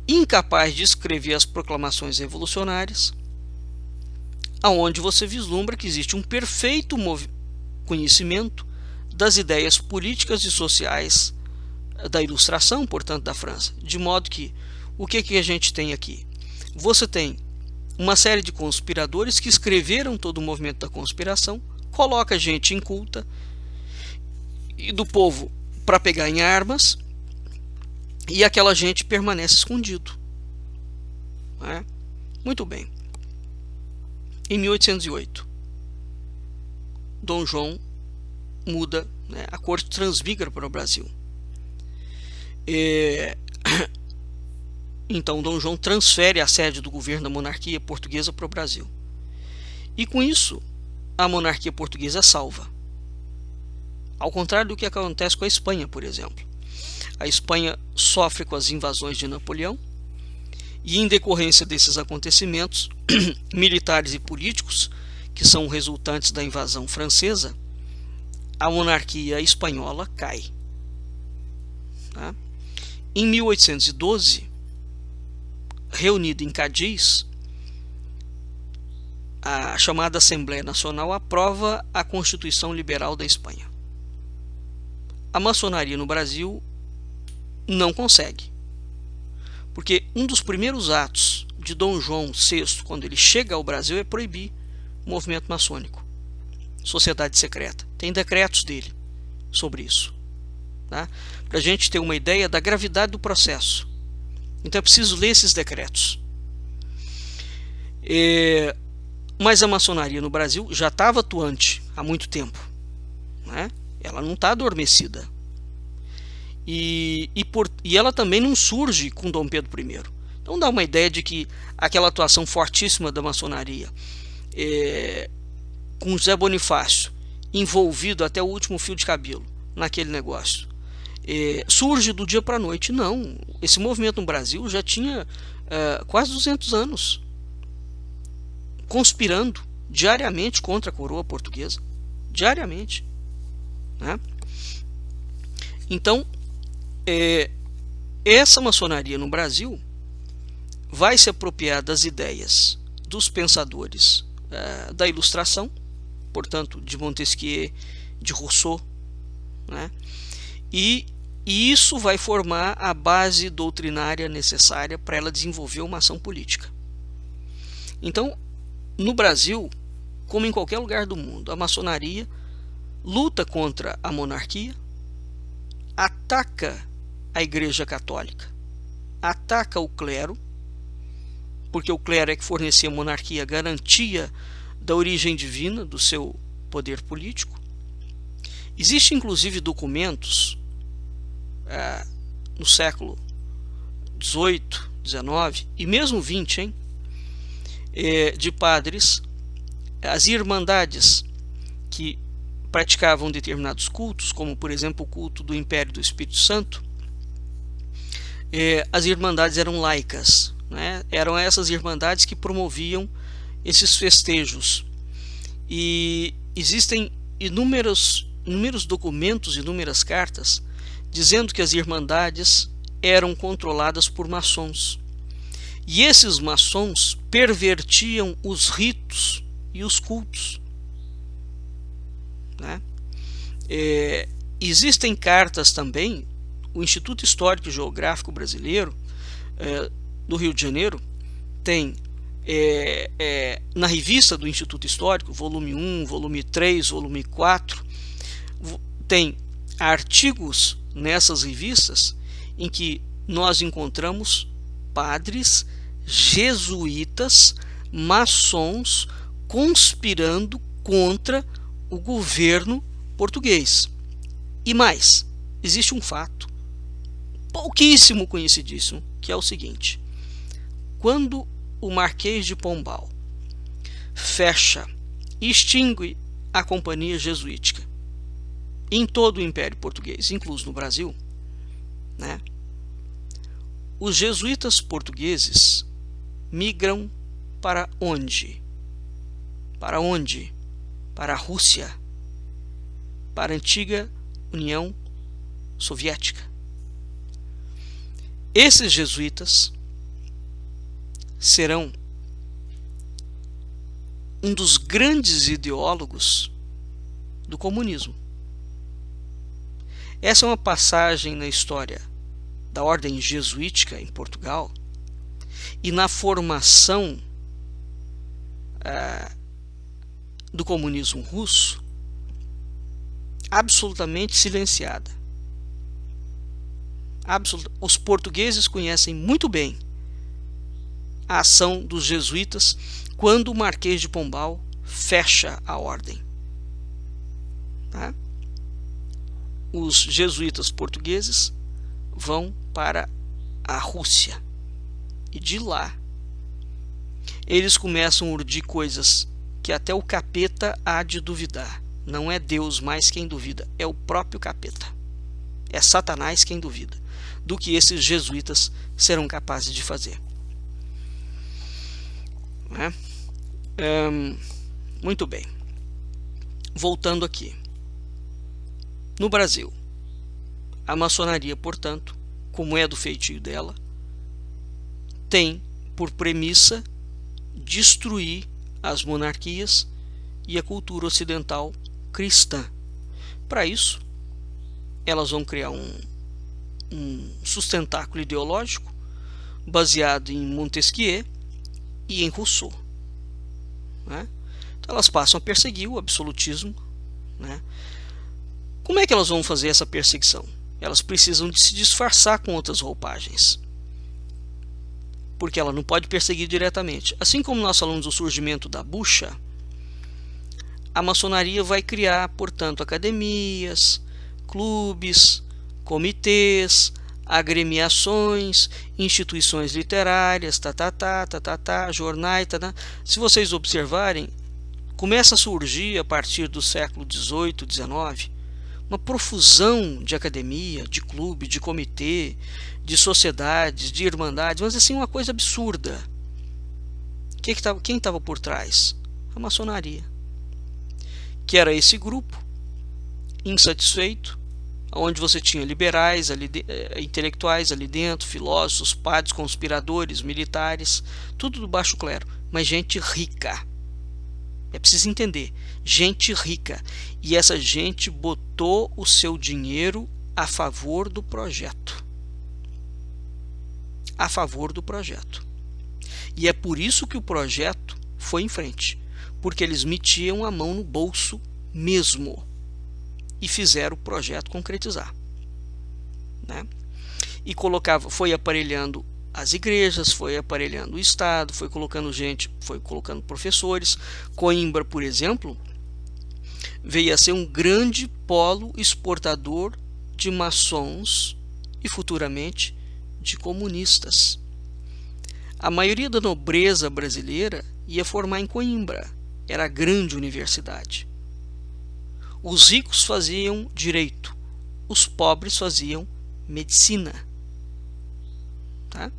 incapaz de escrever as proclamações revolucionárias, aonde você vislumbra que existe um perfeito conhecimento das ideias políticas e sociais da Ilustração, portanto, da França. De modo que, o que a gente tem aqui? Você tem uma série de conspiradores que escreveram todo o movimento da conspiração, coloca gente inculta e do povo para pegar em armas, e aquela gente permanece escondido, né? Muito bem. Em 1808, Dom João muda, né? A corte transmigra para o Brasil. Então Dom João transfere a sede do governo da monarquia portuguesa para o Brasil. E com isso, a monarquia portuguesa é salva. Ao contrário do que acontece com a Espanha, por exemplo. A Espanha sofre com as invasões de Napoleão e, em decorrência desses acontecimentos militares e políticos, que são resultantes da invasão francesa, a monarquia espanhola cai. Tá? Em 1812, reunido em Cádiz, a chamada Assembleia Nacional aprova a Constituição Liberal da Espanha. A maçonaria no Brasil não consegue, porque um dos primeiros atos de Dom João VI, quando ele chega ao Brasil, é proibir o movimento maçônico, sociedade secreta. Tem decretos dele sobre isso, tá? Para a gente ter uma ideia da gravidade do processo. Então é preciso ler esses decretos. Mas a maçonaria no Brasil já estava atuante há muito tempo, né? Ela não está adormecida. E ela também não surge com Dom Pedro I. Então dá uma ideia de que aquela atuação fortíssima da maçonaria, com José Bonifácio envolvido até o último fio de cabelo naquele negócio, surge do dia para a noite. Não, esse movimento no Brasil já tinha quase 200 anos conspirando diariamente contra a coroa portuguesa, diariamente, né? Então, essa maçonaria no Brasil vai se apropriar das ideias dos pensadores da Ilustração, portanto, de Montesquieu, de Rousseau, né? E isso vai formar a base doutrinária necessária para ela desenvolver uma ação política. Então, no Brasil, como em qualquer lugar do mundo, a maçonaria luta contra a monarquia, ataca a Igreja Católica, ataca o clero, porque o clero é que fornecia à monarquia a garantia da origem divina do seu poder político. Existem inclusive documentos no século XVIII, XIX e mesmo XX, de padres, as irmandades que praticavam determinados cultos, como por exemplo o culto do Império do Espírito Santo. As irmandades eram laicas, né? Eram essas irmandades que promoviam esses festejos, e existem inúmeros documentos, inúmeras cartas dizendo que as irmandades eram controladas por maçons. E esses maçons pervertiam os ritos e os cultos, né? Existem cartas também. O Instituto Histórico e Geográfico Brasileiro do Rio de Janeiro tem na revista do Instituto Histórico, volume 1, volume 3, volume 4, tem artigos nessas revistas em que nós encontramos padres jesuítas, maçons, conspirando contra o governo português. E mais, existe um fato pouquíssimo conhecidíssimo, que é o seguinte: quando o Marquês de Pombal fecha e extingue a companhia jesuítica em todo o Império Português, incluso no Brasil, né, os jesuítas portugueses migram para onde? Para onde? Para a Rússia, para a antiga União Soviética. Esses jesuítas serão um dos grandes ideólogos do comunismo. Essa é uma passagem na história da ordem jesuítica em Portugal e na formação do comunismo russo absolutamente silenciada. Os portugueses conhecem muito bem a ação dos jesuítas quando o Marquês de Pombal fecha a ordem, tá? Os jesuítas portugueses vão para a Rússia e de lá eles começam a urdir coisas que até o capeta há de duvidar. Não é Deus mais quem duvida, é o próprio capeta, é Satanás quem duvida do que esses jesuítas serão capazes de fazer, né? Muito bem, voltando aqui no Brasil, a maçonaria, portanto, como é do feitio dela, tem por premissa destruir as monarquias e a cultura ocidental cristã. Para isso, elas vão criar um sustentáculo ideológico baseado em Montesquieu e em Rousseau, né? Então elas passam a perseguir o absolutismo, né? Como é que elas vão fazer essa perseguição? Elas precisam de se disfarçar com outras roupagens, porque ela não pode perseguir diretamente. Assim como nós falamos do surgimento da bucha, a maçonaria vai criar, portanto, academias, clubes, comitês, agremiações, instituições literárias, jornais, Se vocês observarem, começa a surgir a partir do século XVIII, XIX, uma profusão de academia, de clube, de comitê, de sociedades, de irmandades, mas assim uma coisa absurda. Quem estava por trás? A maçonaria, que era esse grupo insatisfeito, onde você tinha liberais, intelectuais ali dentro, filósofos, padres, conspiradores, militares, tudo do baixo clero, mas gente rica. É preciso entender, gente rica, e essa gente botou o seu dinheiro a favor do projeto. A favor do projeto. E é por isso que o projeto foi em frente, porque eles metiam a mão no bolso mesmo e fizeram o projeto concretizar, né? E foi aparelhando as igrejas, foi aparelhando o Estado, foi colocando gente, foi colocando professores. Coimbra, por exemplo, veio a ser um grande polo exportador de maçons e futuramente de comunistas. A maioria da nobreza brasileira ia formar em Coimbra, era a grande universidade. Os ricos faziam direito, os pobres faziam medicina, tá?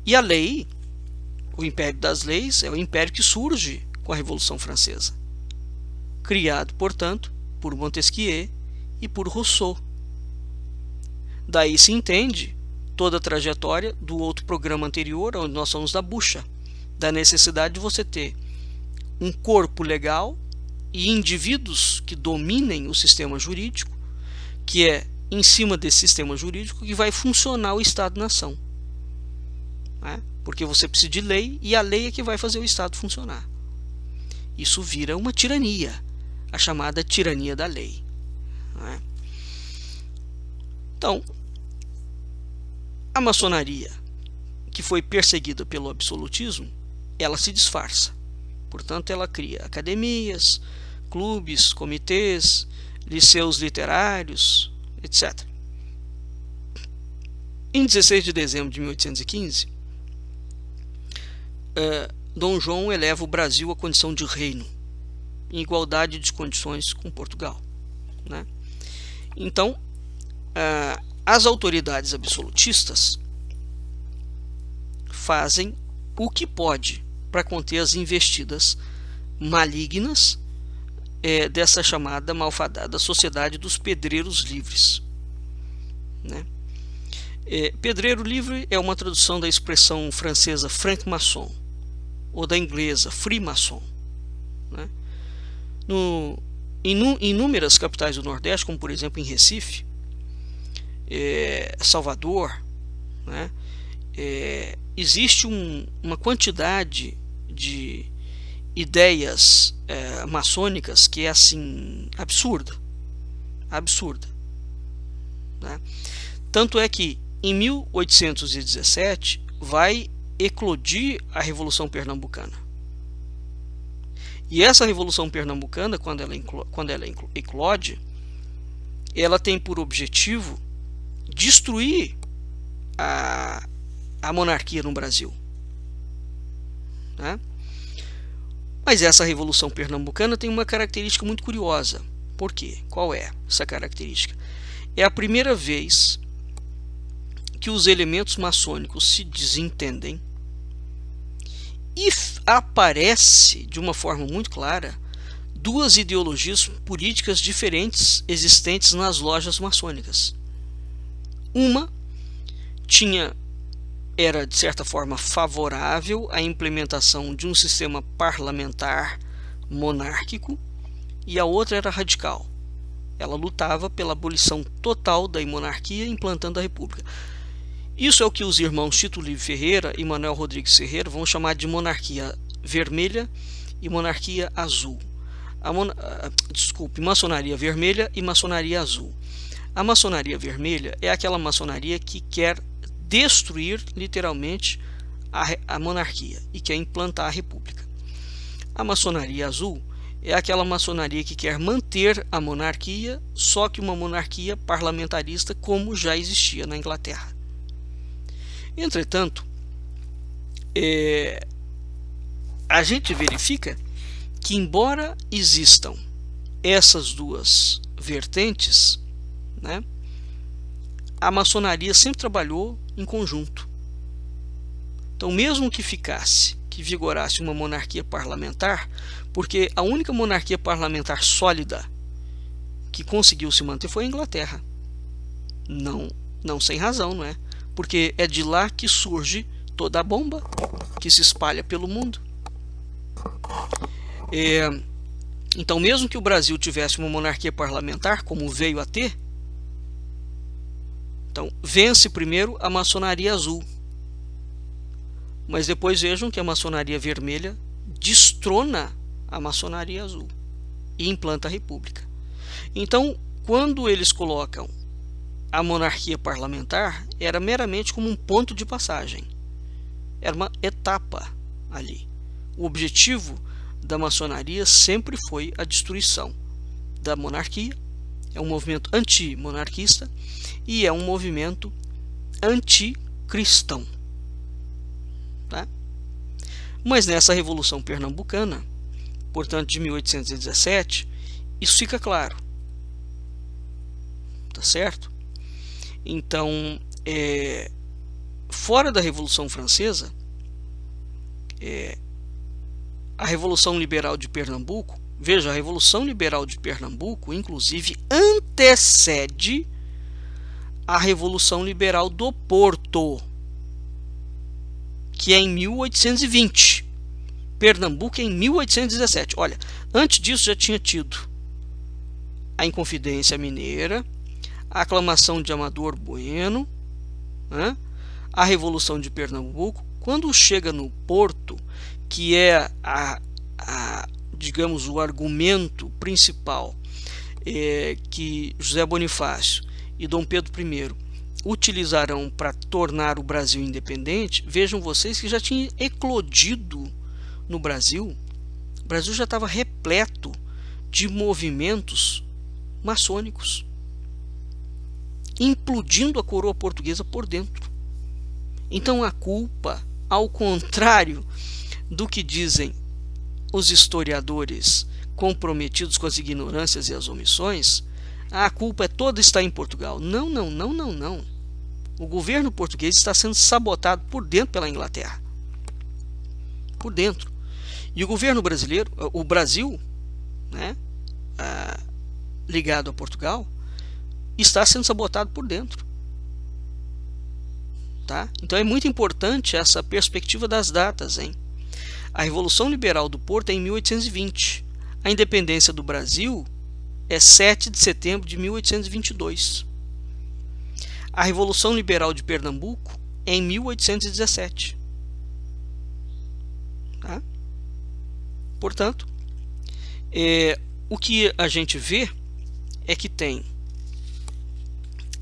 E a lei, o Império das Leis, é o império que surge com a Revolução Francesa, criado, portanto, por Montesquieu e por Rousseau, Daí se entende toda a trajetória do outro programa anterior, onde nós falamos da bucha, da necessidade de você ter um corpo legal e indivíduos que dominem o sistema jurídico, que é em cima desse sistema jurídico que vai funcionar o Estado-nação. Né? Porque você precisa de lei, e a lei é que vai fazer o Estado funcionar. Isso vira uma tirania, a chamada tirania da lei. Né? Então, a maçonaria, que foi perseguida pelo absolutismo, ela se disfarça. Portanto, ela cria academias, clubes, comitês, liceus literários, etc. Em 16 de dezembro de 1815, Dom João eleva o Brasil à condição de reino, em igualdade de condições com Portugal. Né? Então, as autoridades absolutistas fazem o que pode para conter as investidas malignas dessa chamada malfadada Sociedade dos Pedreiros Livres. Né? Pedreiro livre é uma tradução da expressão francesa franc-maçon, ou da inglesa free-maçon. Né? Em inúmeras capitais do Nordeste, como por exemplo em Recife, Salvador, né? Existe uma quantidade de ideias maçônicas que é assim absurda. Né? Tanto é que em 1817 vai eclodir a Revolução Pernambucana. E essa Revolução Pernambucana, quando ela eclode, ela tem por objetivo destruir a monarquia no Brasil. Né? Mas essa Revolução Pernambucana tem uma característica muito curiosa. Por quê? Qual é essa característica? É a primeira vez que os elementos maçônicos se desentendem e aparece de uma forma muito clara duas ideologias políticas diferentes existentes nas lojas maçônicas. Uma era de certa forma favorável à implementação de um sistema parlamentar monárquico, e a outra era radical. Ela lutava pela abolição total da monarquia, implantando a república. Isso é o que os irmãos Tito Livre Ferreira e Manuel Rodrigues Ferreira vão chamar de monarquia vermelha e monarquia azul. Maçonaria vermelha e maçonaria azul. A maçonaria vermelha é aquela maçonaria que quer destruir literalmente a monarquia e quer implantar a república. A maçonaria azul é aquela maçonaria que quer manter a monarquia, só que uma monarquia parlamentarista como já existia na Inglaterra. Entretanto, a gente verifica que, embora existam essas duas vertentes, né, a maçonaria sempre trabalhou em conjunto. Então, mesmo que vigorasse uma monarquia parlamentar, porque a única monarquia parlamentar sólida que conseguiu se manter foi a Inglaterra. Não sem razão, não é? Porque é de lá que surge toda a bomba que se espalha pelo mundo. Então, mesmo que o Brasil tivesse uma monarquia parlamentar, como veio a ter, então vence primeiro a maçonaria azul. Mas depois vejam que a maçonaria vermelha destrona a maçonaria azul e implanta a república. Então, quando eles colocam a monarquia parlamentar, era meramente como um ponto de passagem. Era uma etapa ali. O objetivo da maçonaria sempre foi a destruição da monarquia. É um movimento antimonarquista e é um movimento anticristão. Tá? Mas nessa Revolução Pernambucana, portanto de 1817, isso fica claro. Tá certo? Então, fora da Revolução Francesa, a Revolução Liberal de Pernambuco, veja, a Revolução Liberal de Pernambuco, inclusive, antecede a Revolução Liberal do Porto, que é em 1820. Pernambuco é em 1817. Olha, antes disso já tinha tido a Inconfidência Mineira, a Aclamação de Amador Bueno, né? A Revolução de Pernambuco. Quando chega no Porto, que é digamos, o argumento principal que José Bonifácio e Dom Pedro I utilizarão para tornar o Brasil independente, vejam vocês que já tinha eclodido no Brasil. O Brasil já estava repleto de movimentos maçônicos, implodindo a coroa portuguesa por dentro. Então a culpa, ao contrário do que dizem os historiadores comprometidos com as ignorâncias e as omissões, a culpa toda está em Portugal. Não, não, não, não, não. O governo português está sendo sabotado por dentro pela Inglaterra. Por dentro. E o governo brasileiro, o Brasil, né, ligado a Portugal, está sendo sabotado por dentro. Tá? Então é muito importante essa perspectiva das datas, hein? A Revolução Liberal do Porto é em 1820. A independência do Brasil é 7 de setembro de 1822. A Revolução Liberal de Pernambuco é em 1817. Tá? Portanto, o que a gente vê é que tem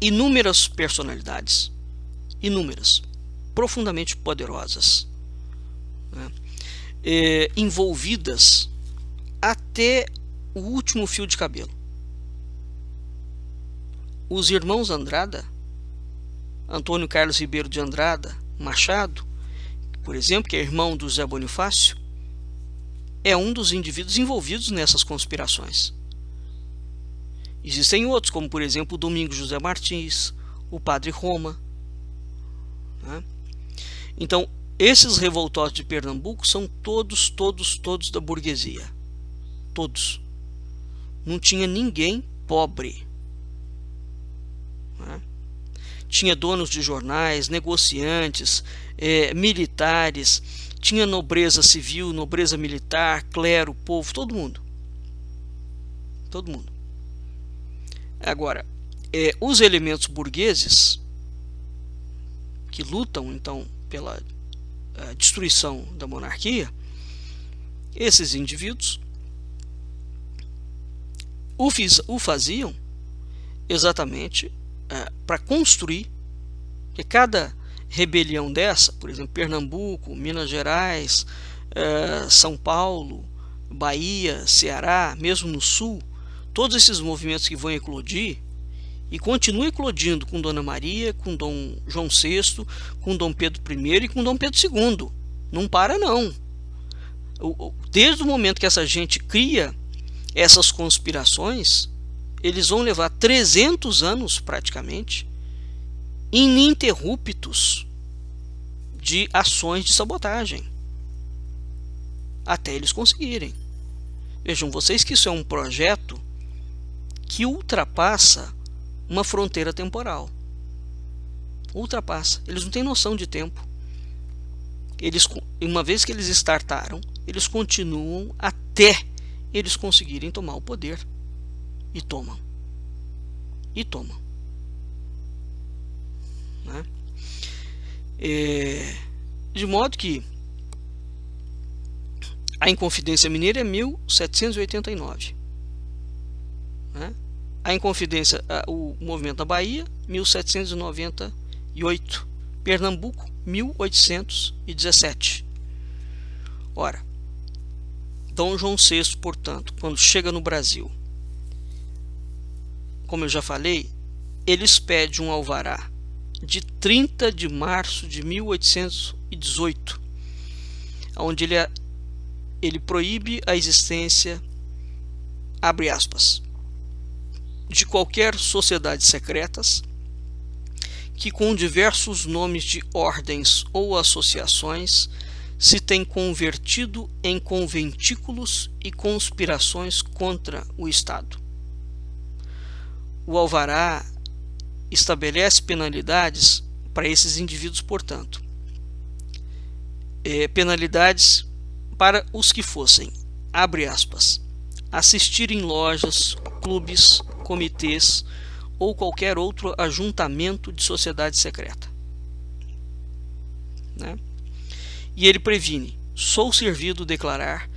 inúmeras personalidades, inúmeras, profundamente poderosas, né? Envolvidas até o último fio de cabelo. Os irmãos Andrada, Antônio Carlos Ribeiro de Andrada Machado, por exemplo, que é irmão do José Bonifácio, é um dos indivíduos envolvidos nessas conspirações. Existem outros, como por exemplo o Domingos José Martins, o Padre Roma, né? Então, esses revoltosos de Pernambuco são todos da burguesia. Todos. Não tinha ninguém pobre, né? Tinha donos de jornais, negociantes, militares, tinha nobreza civil, nobreza militar, clero, povo, todo mundo. Todo mundo. Agora, os elementos burgueses que lutam então pela destruição da monarquia, esses indivíduos o faziam exatamente para construir que cada rebelião dessa, por exemplo, Pernambuco, Minas Gerais, São Paulo, Bahia, Ceará, mesmo no Sul, todos esses movimentos que vão eclodir e continuam eclodindo com Dona Maria, com Dom João VI, com Dom Pedro I e com Dom Pedro II. Não para não. Desde o momento que essa gente cria essas conspirações, eles vão levar 300 anos praticamente ininterruptos de ações de sabotagem até eles conseguirem. Vejam vocês que isso é um projeto que ultrapassa uma fronteira temporal. Ultrapassa. Eles não têm noção de tempo. Uma vez que eles startaram, eles continuam até eles conseguirem tomar o poder. E tomam. E tomam. Né? De modo que a Inconfidência Mineira é 1789. Né? A Inconfidência, o movimento da Bahia, 1798. Pernambuco, 1817. Ora, Dom João VI, portanto, quando chega no Brasil, como eu já falei, eles pedem um alvará de 30 de março de 1818, onde ele proíbe a existência, abre aspas, de qualquer sociedades secretas que com diversos nomes de ordens ou associações se tem convertido em conventículos e conspirações contra o Estado. O alvará estabelece penalidades para esses indivíduos, portanto. Penalidades para os que fossem, abre aspas, assistir em lojas, clubes, comitês ou qualquer outro ajuntamento de sociedade secreta. Né? E ele previne: sou servido declarar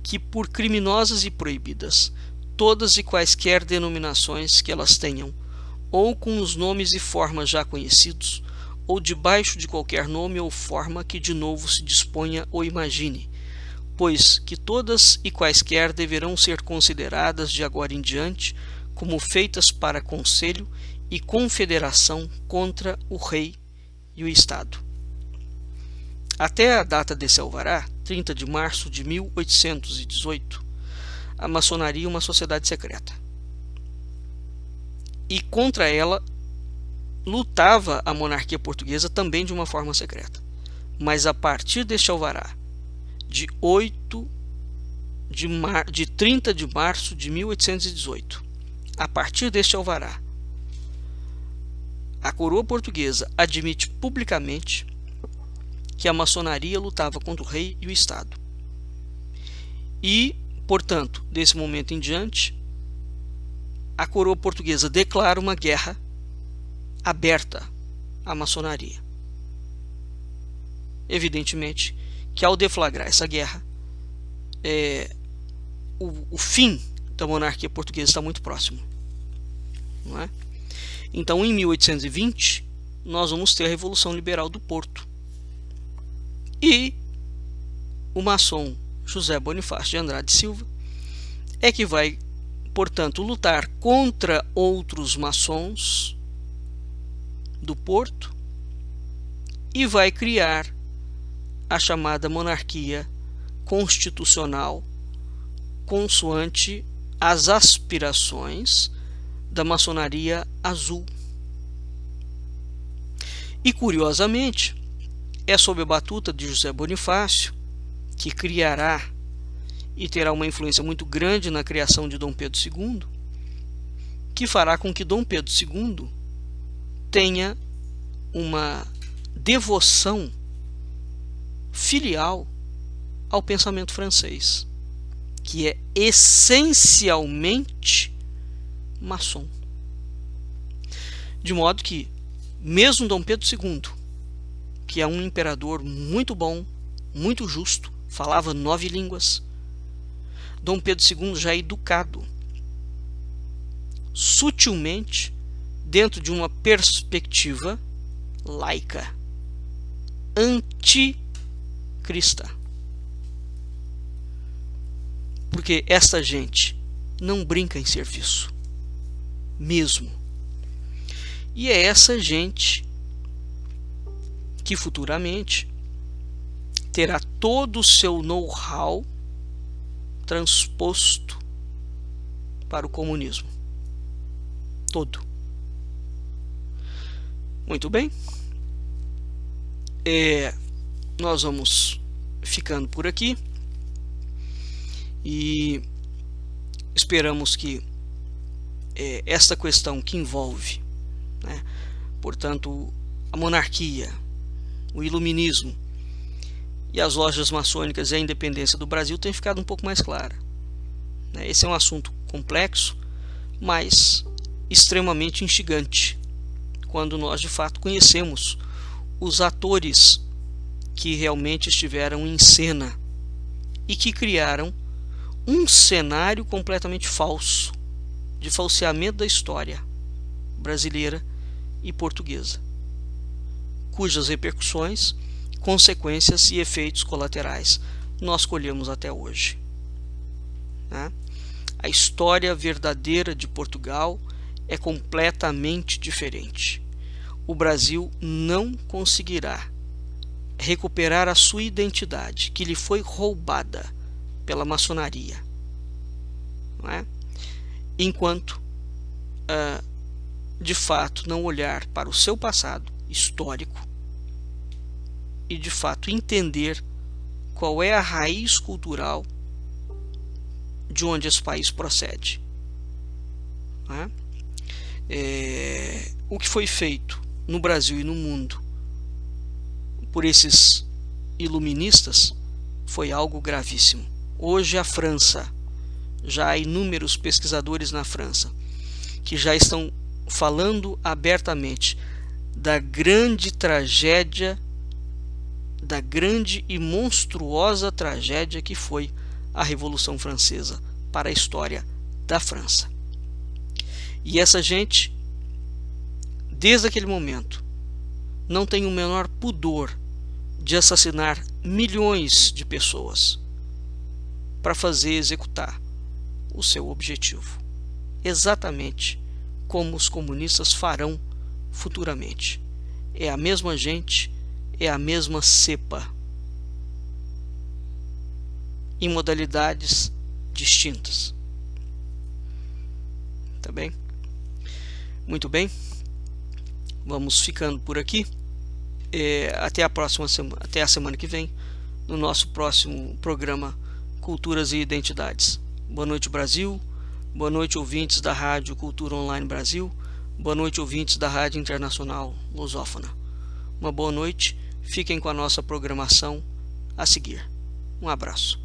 que, por criminosas e proibidas, todas e quaisquer denominações que elas tenham, ou com os nomes e formas já conhecidos, ou debaixo de qualquer nome ou forma que de novo se disponha ou imagine, pois que todas e quaisquer deverão ser consideradas de agora em diante como feitas para conselho e confederação contra o rei e o Estado. Até a data desse alvará, 30 de março de 1818, a maçonaria é uma sociedade secreta. E contra ela lutava a monarquia portuguesa também de uma forma secreta. Mas a partir deste alvará, de 30 de março de 1818, a partir deste alvará, a coroa portuguesa admite publicamente que a maçonaria lutava contra o rei e o Estado. E, portanto, desse momento em diante, a coroa portuguesa declara uma guerra aberta à maçonaria. Evidentemente que, ao deflagrar essa guerra, o fim da monarquia portuguesa está muito próximo. Não é? Então, em 1820, nós vamos ter a Revolução Liberal do Porto. E o maçom José Bonifácio de Andrade Silva é que vai, portanto, lutar contra outros maçons do Porto e vai criar a chamada monarquia constitucional consoante as aspirações da maçonaria azul. E, curiosamente, é sob a batuta de José Bonifácio, que criará e terá uma influência muito grande na criação de Dom Pedro II, que fará com que Dom Pedro II tenha uma devoção filial ao pensamento francês, que é essencialmente maçom. De modo que, mesmo Dom Pedro II, que é um imperador muito bom, muito justo, falava 9 línguas, Dom Pedro II já é educado sutilmente dentro de uma perspectiva laica, anticristã. Porque esta gente não brinca em serviço, mesmo. E é essa gente que futuramente terá todo o seu know-how transposto para o comunismo. Todo. Muito bem. Nós vamos ficando por aqui e esperamos que esta questão que envolve, né, portanto, a monarquia, o iluminismo e as lojas maçônicas e a independência do Brasil tenha ficado um pouco mais clara. Esse é um assunto complexo, mas extremamente instigante, quando nós de fato conhecemos os atores que realmente estiveram em cena e que criaram um cenário completamente falso, de falseamento da história brasileira e portuguesa, cujas repercussões, consequências e efeitos colaterais nós colhemos até hoje. A história verdadeira de Portugal é completamente diferente. O Brasil não conseguirá recuperar a sua identidade, que lhe foi roubada pela maçonaria, enquanto de fato não olhar para o seu passado histórico e de fato entender qual é a raiz cultural de onde esse país procede. O que foi feito no Brasil e no mundo por esses iluministas foi algo gravíssimo. Hoje a França, já há inúmeros pesquisadores na França que já estão falando abertamente da grande tragédia, da grande e monstruosa tragédia que foi a Revolução Francesa para a história da França. E essa gente, desde aquele momento, não tem o menor pudor de assassinar milhões de pessoas para fazer executar o seu objetivo, exatamente como os comunistas farão futuramente. É a mesma gente, é a mesma cepa, em modalidades distintas. Tá bem? Muito bem. Vamos ficando por aqui. Até a semana que vem, no nosso próximo programa Culturas e Identidades. Boa noite, Brasil. Boa noite, ouvintes da Rádio Cultura Online Brasil. Boa noite, ouvintes da Rádio Internacional Lusófona. Uma boa noite. Fiquem com a nossa programação a seguir. Um abraço.